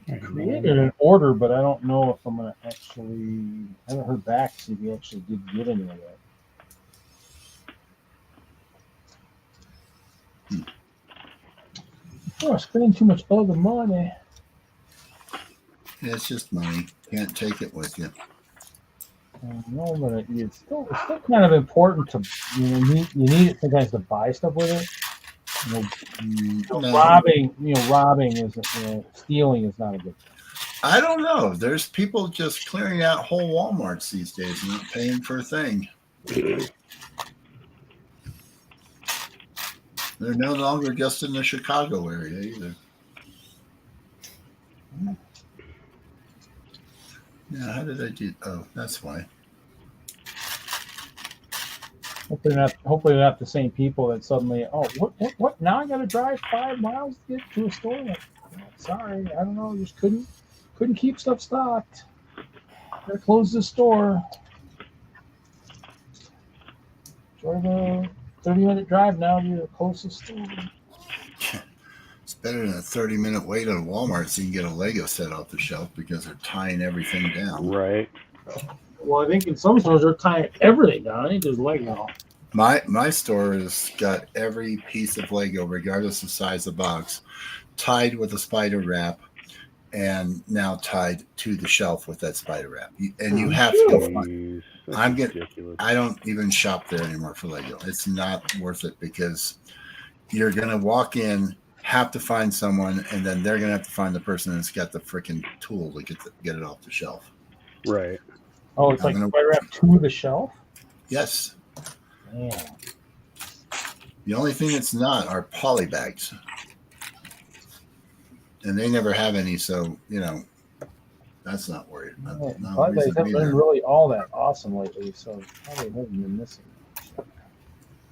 I created an order, but I don't know if I'm going to actually. I haven't heard back to see if he actually did get any of that. Oh, I'm spending too much other money. Yeah, it's just money. Can't take it with you. No, but it's still kind of important to you need it sometimes to buy stuff with it. No. Robbing isn't stealing is not a good thing. I don't know. There's people just clearing out whole Walmarts these days and not paying for a thing. They're no longer just in the Chicago area either. Yeah, how did I do? Oh, that's why. Hopefully they're not the same people that suddenly, oh, what? Now I got to drive 5 miles to get to a store. Like, sorry, I don't know, just couldn't keep stuff stocked. Gotta close the store. Enjoy the 30-minute drive now to your closest store. It's better than a 30-minute wait at Walmart so you can get a Lego set off the shelf because they're tying everything down. Right. Well, I think in some stores they're tying everything down. I think there's Lego. My store has got every piece of Lego, regardless of size of box, tied with a spider wrap, and now tied to the shelf with that spider wrap. And you have to go find. Ridiculous. I don't even shop there anymore for Lego. It's not worth it because you're gonna walk in, have to find someone, and then they're gonna have to find the person that's got the freaking tool to get it off the shelf. Right. Oh, it's like spider wrap to the shelf? Yes. Man. The only thing that's not are poly bags. And they never have any, so, that's not worried. Poly bags haven't been really all that awesome lately, so probably haven't been missing.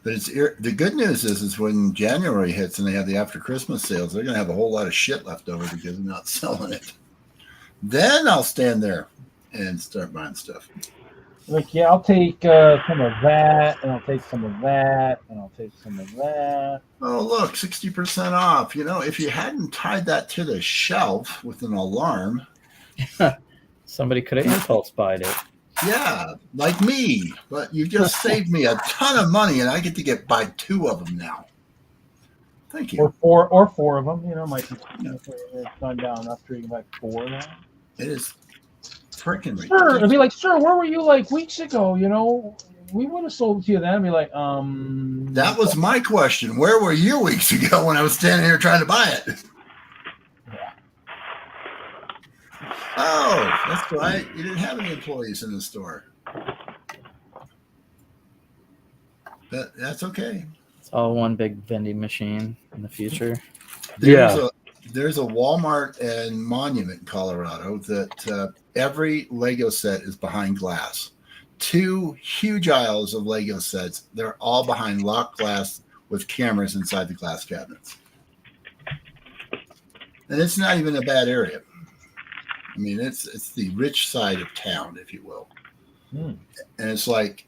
But the good news is when January hits and they have the after Christmas sales, they're going to have a whole lot of shit left over because they're not selling it. Then I'll stand there and start buying stuff. Like, yeah, I'll take some of that, and I'll take some of that, and I'll take some of that. Oh, look, 60% off. If you hadn't tied that to the shelf with an alarm. Somebody could have impulse buyed it. Yeah, like me. But you just saved me a ton of money, and I get to buy 2 of them now. Thank you. Or four of them. Might be gone down enough to you can buy 4 now. It is freaking ridiculous. Sure, it'd be like, sir, where were you like weeks ago? We would have sold it to you then. I'd be like, That was my question. Where were you weeks ago when I was standing here trying to buy it? Yeah. Oh, that's right. You didn't have any employees in the store. But that's okay. It's all one big vending machine in the future. There's a Walmart and Monument in Colorado that every Lego set is behind glass. 2 huge aisles of Lego sets. They're all behind locked glass with cameras inside the glass cabinets. And it's not even a bad area. I mean, it's the rich side of town, if you will. And it's like,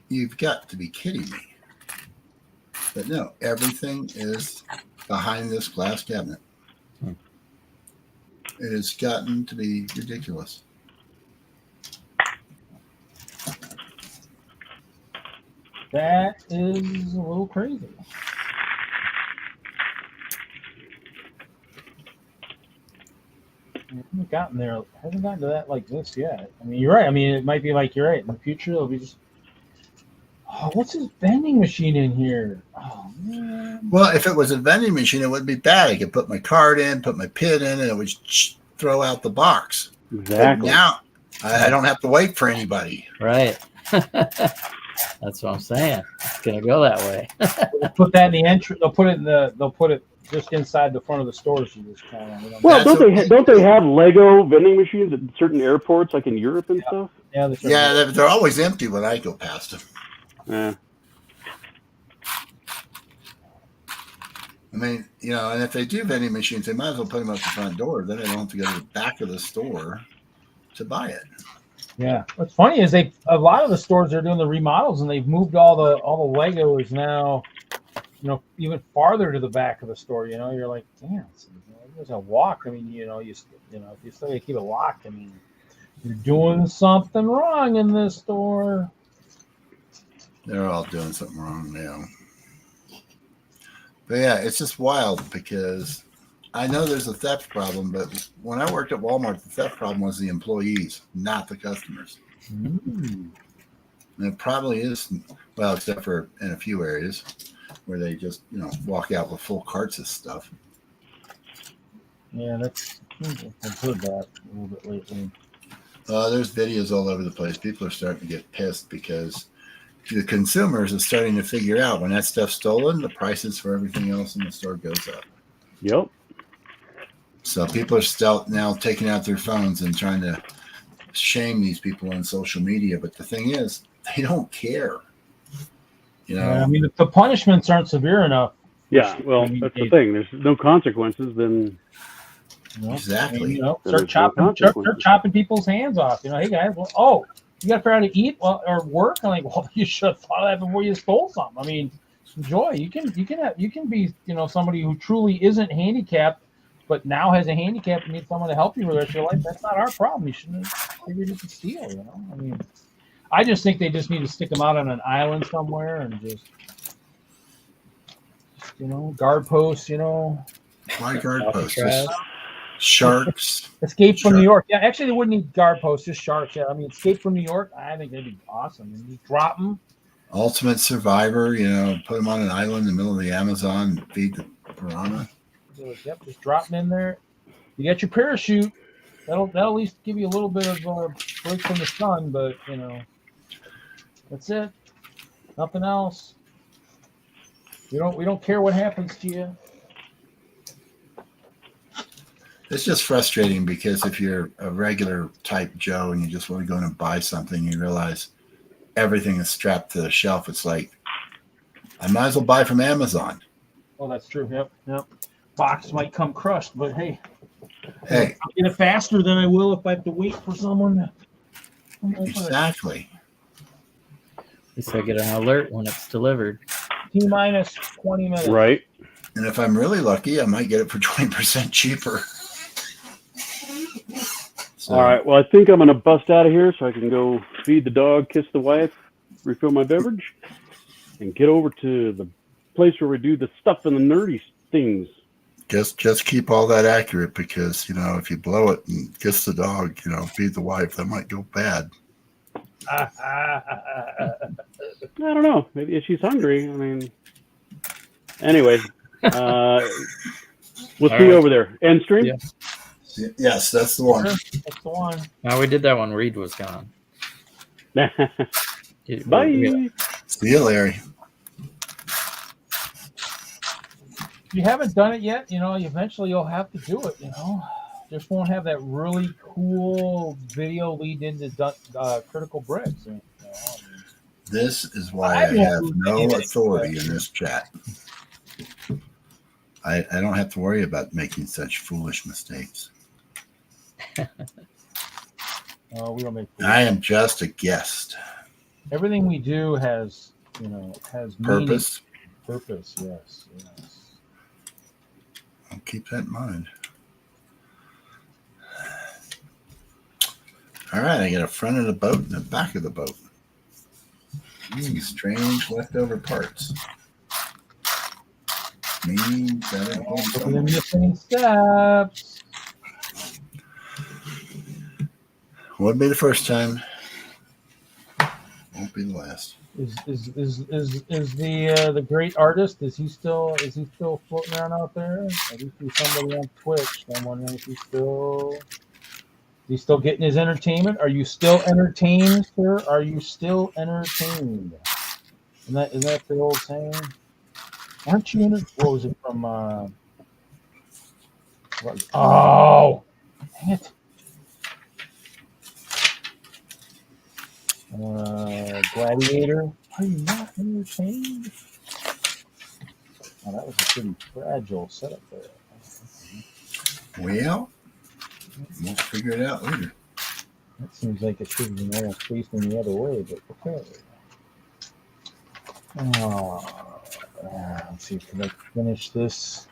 you've got to be kidding me. But no, everything is behind this glass cabinet. It has gotten to be ridiculous. That is a little crazy. Hasn't gotten to that like this yet. I mean, you're right. I mean, it might be like you're right. In the future, it'll be just, oh, what's this vending machine in here? Oh man. Well, if it was a vending machine, it wouldn't be bad. I could put my card in, put my PIN in, and it would throw out the box. Exactly. But now I don't have to wait for anybody. Right. That's what I'm saying. It's gonna go that way. They'll put that in the entry. They'll put it just inside the front of the stores. You just kind of. Well, don't they have Lego vending machines at certain airports, like in Europe and stuff? Yeah, they're always empty when I go past them. Yeah. I mean, and if they do vending machines, they might as well put them at the front door. Then they don't have to go to the back of the store to buy it. Yeah. What's funny is a lot of the stores are doing the remodels and they've moved all the Legos now, even farther to the back of the store. You're like, damn, there's a walk. I mean, if you still gotta keep it locked, I mean, you're doing something wrong in this store. They're all doing something wrong now. But yeah, it's just wild because I know there's a theft problem, but when I worked at Walmart, the theft problem was the employees, not the customers. And it probably is, well, except for in a few areas where they just, walk out with full carts of stuff. Yeah, I've heard that a little bit lately. There's videos all over the place. People are starting to get pissed because the consumers are starting to figure out when that stuff's stolen, the prices for everything else in the store goes up. Yep. So people are still now taking out their phones and trying to shame these people on social media. But the thing is, they don't care. You know, Yeah, I mean, if the punishments aren't severe enough. Yeah. Well, that's the thing. There's no consequences. Then exactly. You know, There's start no chopping people's hands off. You know, hey guys, well, oh, you got to figure out how to eat or work. I'm like, well, you should have thought of that before you stole something. I mean, enjoy. You can be, you know, somebody who truly isn't handicapped, but now has a handicap and needs someone to help you with the rest of your life. That's not our problem. You shouldn't have figured it to steal. You know, I mean, I just think they just need to stick them out on an island somewhere and just you know, guard posts. You know, why guard posts? Just sharks. Escape from New York. Yeah, actually, they wouldn't need guard posts, just sharks. Yeah, I mean, Escape from New York. I think that'd be awesome. And you drop them. Ultimate Survivor. You know, put them on an island in the middle of the Amazon and feed the piranha. Yep, just drop them in there. You got your parachute. That'll at least give you a little bit of break from the sun, but you know, that's it. Nothing else. We don't care what happens to you. It's just frustrating because if you're a regular type Joe and you just want to go in and buy something, you realize everything is strapped to the shelf. It's like, I might as well buy from Amazon. Oh, that's true. Yep. Box might come crushed, but hey, I'll get it faster than I will if I have to wait for someone. Exactly. At least I get an alert when it's delivered. T-minus 20 minutes. Right. And if I'm really lucky, I might get it for 20% cheaper. So, All right. Well, I think I'm going to bust out of here so I can go feed the dog, kiss the wife, refill my beverage, and get over to the place where we do the stuff and the nerdy things. Just keep all that accurate because, you know, if you blow it and kiss the dog, you know, feed the wife, that might go bad. I don't know. Maybe if she's hungry. I mean, anyway, we'll see you over there. End stream? Yeah. Yes, that's the one. That's the one. No, we did that when Reed was gone. Bye. Yeah. See you, Larry. If you haven't done it yet, you know, eventually you'll have to do it, you know. Just won't have that really cool video lead into critical bricks. You know? This is why I have no authority in this chat. I don't have to worry about making such foolish mistakes. We don't make I am just a guest. everything we do has, you know, has meaning. Purpose. Purpose, yes. I'll keep that in mind. All right, I got a front of the boat and the back of the boat. Some strange leftover parts. Means that it holds The somewhere. missing steps. Won't be the first time. Won't be the last. Is the great artist? Is he still floating around out there? I do see somebody on Twitch. I'm wondering if he's still getting his entertainment. Are you still entertained, sir? Are you still entertained? Isn't that the old saying? Aren't you what was it from? Oh, dang it! Gladiator. Are you not entertained? Oh, that was a pretty fragile setup there. Well, we'll figure it out later. That seems like it should have been almost facing the other way, but okay. Let's see if I can finish this.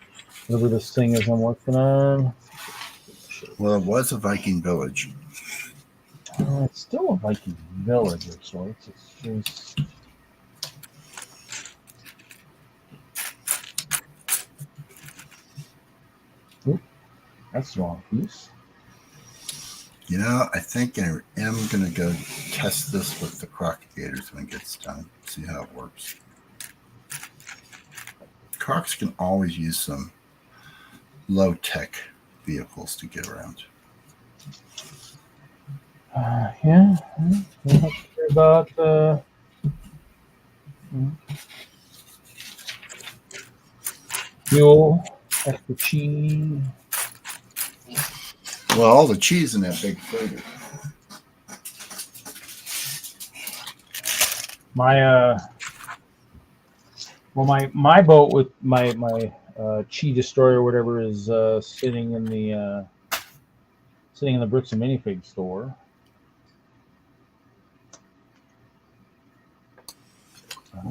Whatever this thing is I'm working on. Well, it was a Viking village. It's still a Viking village of sorts. It's just. Oop, that's the wrong piece. You know, I think I am going to go test this with the crocodiators when it gets done. See how it works. Crocs can always use some low-tech vehicles to get around. Yeah. We'll have to hear about fuel, extra cheese. Well, all the cheese in that big freighter. My boat with my Chi destroyer or whatever is sitting in the bricks and minifig store.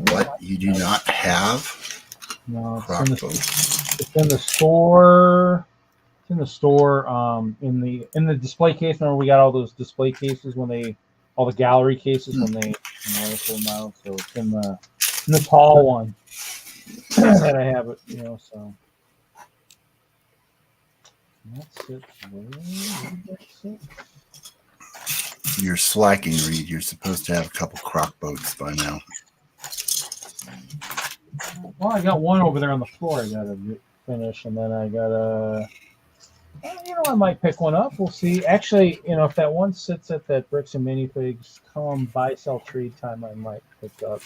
What, you do not have? No, Crock boat? it's in the store. It's in the store. In the display case. Remember, we got all those display cases all the gallery cases when they pull them out. So it's in the tall one that I have it. So that's it. Where that's it. You're slacking, Reed. You're supposed to have a couple crock boats by now. Well, I got one over there on the floor I got to finish, and then I got I might pick one up. We'll see. Actually, if that one sits at that bricks and minifigs, come buy, sell, trade time, I might pick up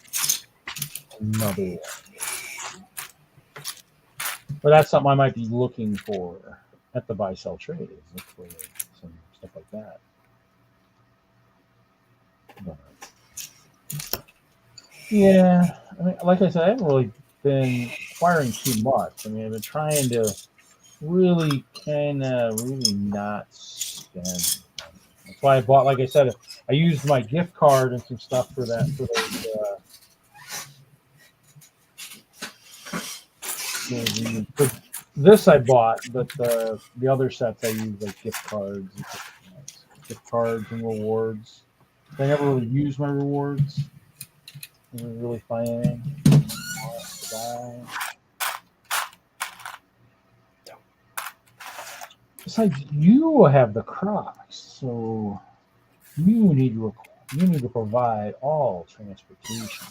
another one. But that's something I might be looking for at the buy, sell, trade. Look for some stuff like that. But, yeah, I mean, like I said, I haven't really been acquiring too much. I mean, I've been trying to really not spend. That's why I bought, like I said, I used my gift card and some stuff for that. For this I bought, but the other sets I used like gift cards and rewards. I never really used my rewards. It was really fun. Besides, you have the Crocs, so you need to provide all transportation.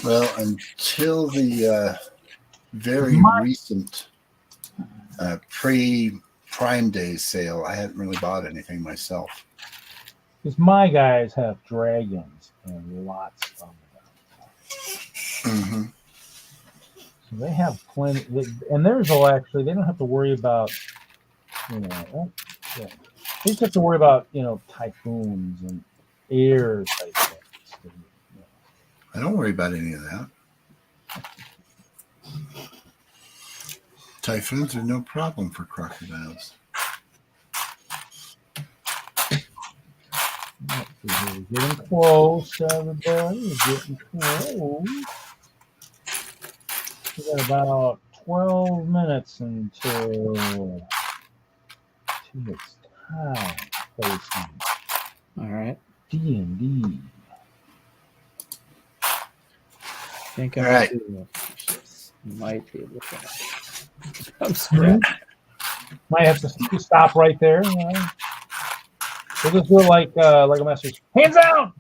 Well, until the very recent pre-Prime Day sale, I hadn't really bought anything myself. Because my guys have dragons and lots of them. Mm-hmm. So they have plenty, and theirs will actually, they don't have to worry about, they just have to worry about, typhoons and air type things. I don't worry about any of that. Typhoons are no problem for crocodiles. We're getting close, everybody. We're getting close. We got about 12 minutes until it's time. All right. D&D. I think All right. Might be able to. I'm screwed. Might have to stop right there. We'll just do it like a message. Hands down!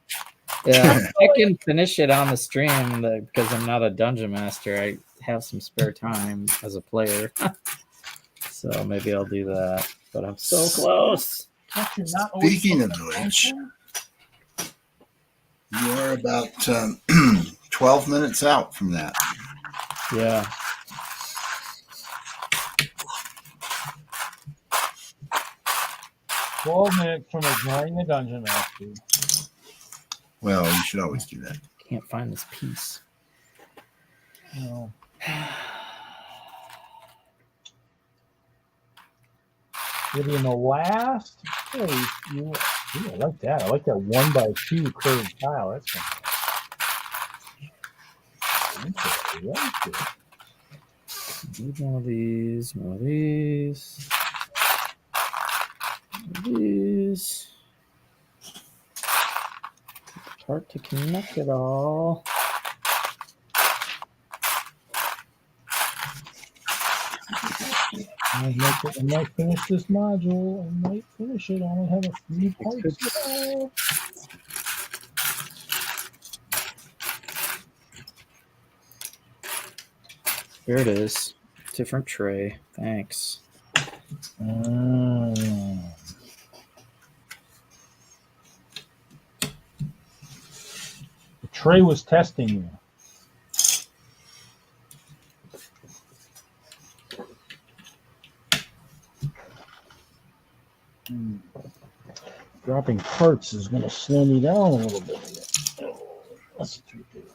Yeah, I can finish it on the stream because I'm not a dungeon master. I have some spare time as a player. So maybe I'll do that. But I'm so close. Speaking of which, you are about 12 minutes out from that. Yeah. Minutes from ignoring the dungeon master. Well, you should always do that. Can't find this piece. No. Maybe in the last place, I like that. I like that 1x2 curved tile. That's fantastic. Need one of these, one of these. These. It's hard to connect it all. I might finish this module. I might finish it. I only have a few parts. Here it is. Different tray. Thanks. The tray was testing you. Dropping parts is going to slow me down a little bit. Let's do it.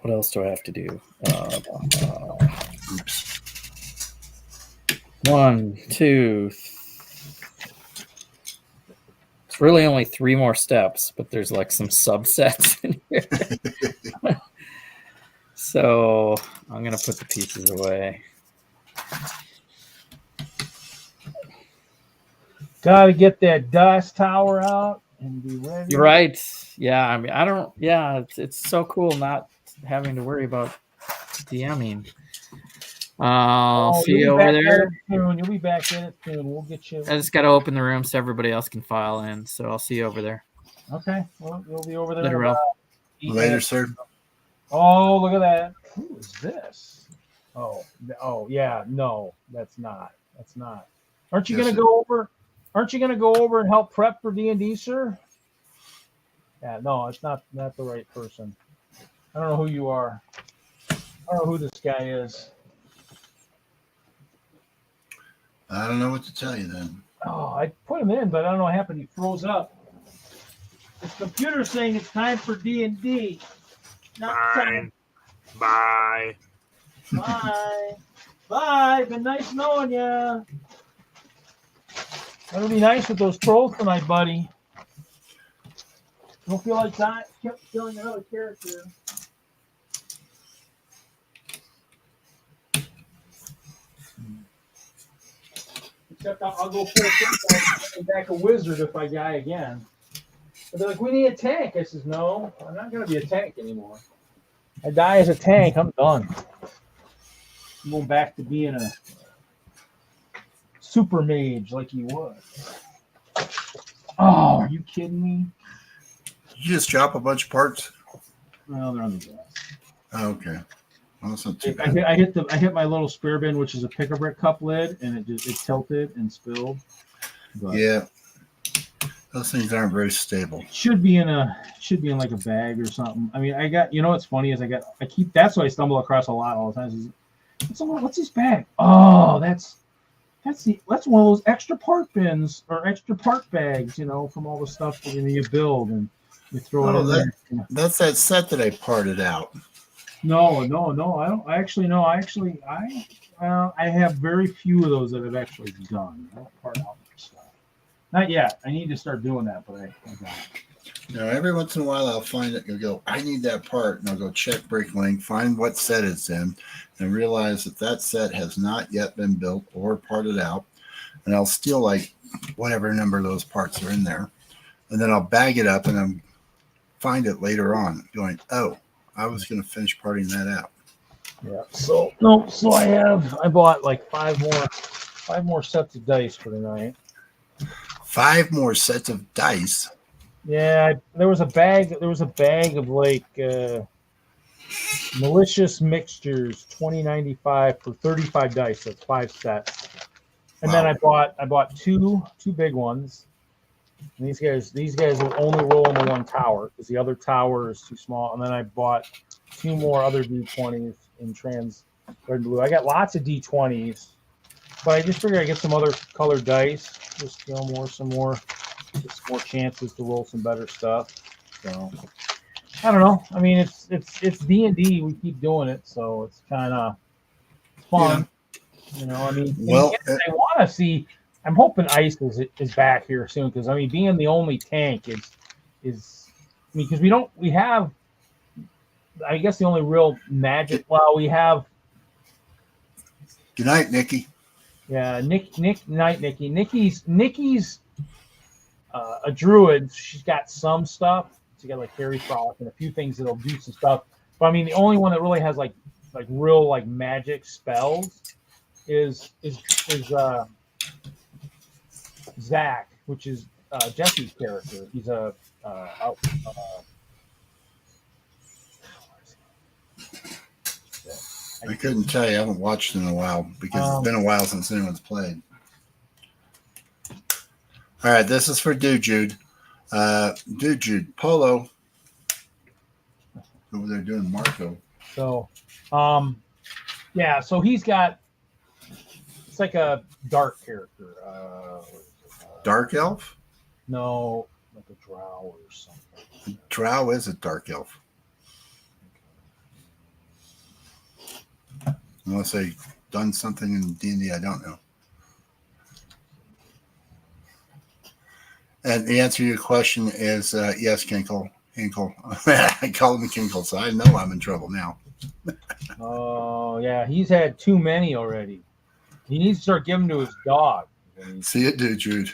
What else do I have to do? One, two. It's really only 3 more steps, but there's like some subsets in here. So I'm going to put the pieces away. Got to get that dust tower out and be ready. You're right. Yeah. I mean, I don't, yeah, it's so cool not having to worry about DMing. See you over there. You'll be back in it soon. We'll get you. I just got to open the room so everybody else can file in. So I'll see you over there. Okay. Well, you'll be over there. Later, sir. Oh, look at that. Who is this? Oh, yeah. No, that's not. That's not. Aren't you going to go over? Aren't you going to go over and help prep for D&D, sir? Yeah, no, it's not the right person. I don't know who you are. I don't know who this guy is. I don't know what to tell you then. Oh, I put him in, but I don't know what happened. He froze up. His computer's saying it's time for D&D. Fine. Bye. Bye. Bye. Been nice knowing ya. Better be nice with those trolls tonight, buddy. Don't feel like that. Kept killing another character. Except I'll go full back a wizard if I die again. But they're like, we need a tank. I says, no, I'm not going to be a tank anymore. I die as a tank. I'm done. I'm going back to being a super mage like he was. Oh, are you kidding me? You just drop a bunch of parts? Well, they're on the desk. Oh, okay. Well, that's not too bad. I hit my little spare bin, which is a pick-a-brick cup lid, and it tilted and spilled. But yeah. Those things aren't very stable. Should be in like a bag or something. I mean, what's funny is that's what I stumble across a lot all the time. What's this bag? Oh, that's one of those extra part bins or extra part bags, from all the stuff that you build and you throw it in there. That's that set that I parted out. No, I don't. I have very few of those that I've actually done. I don't part out stuff. Not yet. I need to start doing that, but I got it. Every once in a while I'll find it and go, I need that part, and I'll go check BrickLink, find what set it's in, and realize that set has not yet been built or parted out, and I'll steal like whatever number of those parts are in there, and then I'll bag it up and then find it later on, going, oh, I was going to finish parting that out. Yeah. So I bought like five more sets of dice for tonight. 5 more sets of dice. Yeah, there was a bag of like malicious mixtures, 20.95 for 35 dice. That's 5 sets. And then I bought two big ones. And these guys will only roll in the one tower because the other tower is too small. And then I bought 2 more other D20s in trans red and blue. I got lots of D20s, but I just figured I'd get some other colored dice. Just some more chances to roll some better stuff. So I don't know. I mean, it's D&D. We keep doing it, so it's kind of fun. Yeah. I mean, I want to see. I'm hoping Ice is back here soon because I mean, being the only tank is because we have. I guess the only real magic. Well, we have. Good night, Nikki. Yeah, night, Nikki. Nikki's a druid. She's got some stuff. She got like fairy frolic and a few things that'll do some stuff. But I mean, the only one that really has like real like magic spells is Zach, which is Jesse's character. He's a I couldn't tell you. I haven't watched in a while because it's been a while since anyone's played. All right, this is for Dude Jude. Dude Jude, Polo. Over there doing Marco. So, yeah, so he's got, it's like a dark character. Dark elf? No, like a drow or something. Drow is a dark elf. Unless they've done something in D&D I don't know. And the answer to your question is yes, Kinkle. Hinkle. I call him Kinkle, so I know I'm in trouble now. Oh, yeah, he's had too many already. He needs to start giving to his dog. See it, Dude Jude.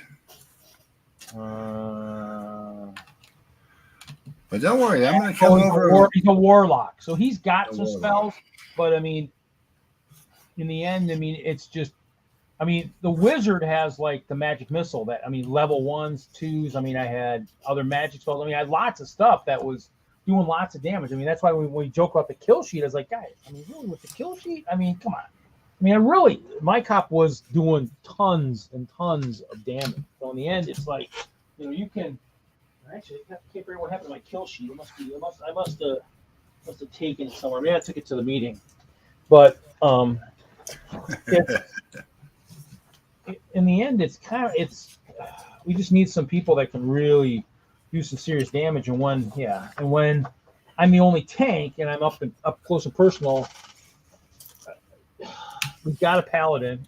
But don't worry, I'm going to come over. He's a warlock, so he's got some warlock. spells, but I mean, in the end, I mean, it's just, I mean, the wizard has like the magic missile that, I mean, level 1s, 2s. I mean, I had other magic spells. I mean, I had lots of stuff that was doing lots of damage. I mean, that's why when we joke about the kill sheet, I was like, guys, I mean, really with the kill sheet? I mean, come on. I mean, my cop was doing tons and tons of damage. So in the end, it's like, you know, you can, actually, I can't figure what happened to my kill sheet. I must have taken it somewhere. Maybe I took it to the meeting. But, in the end, we just need some people that can really do some serious damage. And when I'm the only tank and I'm up close and personal, we've got a paladin.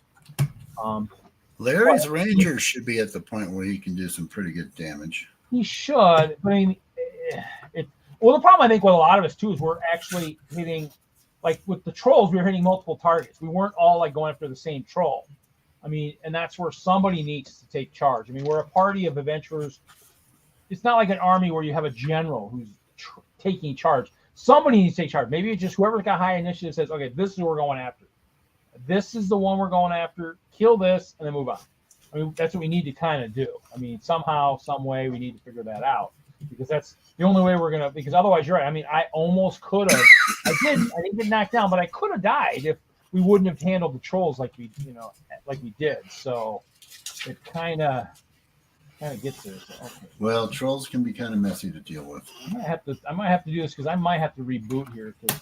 Larry's Ranger should be at the point where he can do some pretty good damage. He should, but I mean, well, the problem I think with a lot of us too is we're actually hitting, like with the trolls, we were hitting multiple targets. We weren't all like going after the same troll. I mean, and that's where somebody needs to take charge. I mean, we're a party of adventurers. It's not like an army where you have a general who's taking charge. Somebody needs to take charge. Maybe it's just whoever's got high initiative says, okay, this is what we're going after. This is the one we're going after. Kill this and then move on. I mean, that's what we need to kind of do. I mean, somehow, some way, we need to figure that out because that's the only way we're going to, because otherwise you're right. I mean, I almost could have, I didn't get knocked down, but I could have died if we wouldn't have handled the trolls like we did. So it kind of gets there. So, okay. Well, trolls can be kind of messy to deal with. I might have to do this because I might have to reboot here because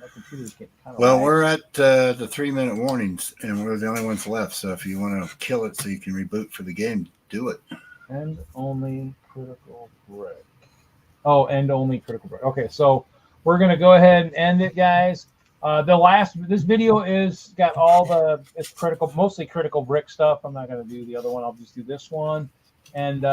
my computer's getting kind of. Well, we're at the 3-minute warnings, and we're the only ones left. So if you want to kill it so you can reboot for the game, do it. End only critical break. Oh, end only critical break. Okay, so we're gonna go ahead and end it, guys. This video is got all it's critical, mostly critical brick stuff. I'm not going to do the other one. I'll just do this one. And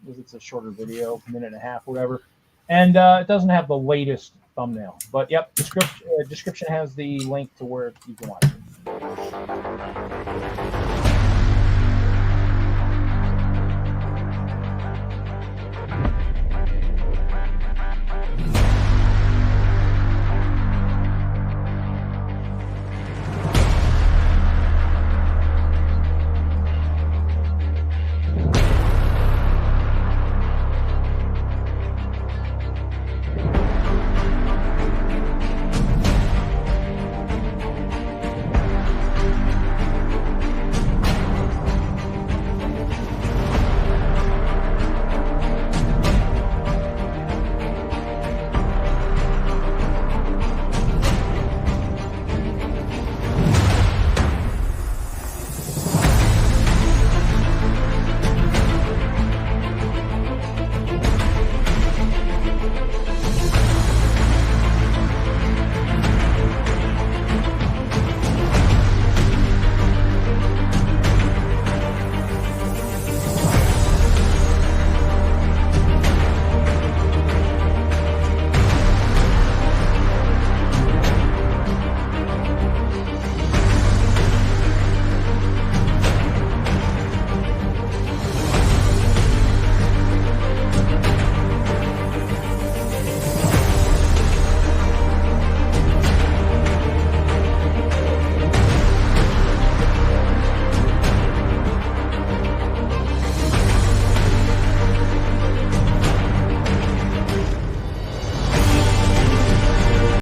it's a shorter video, 1.5 minutes, whatever. And it doesn't have the latest thumbnail. But, yep, description has the link to where you can watch it.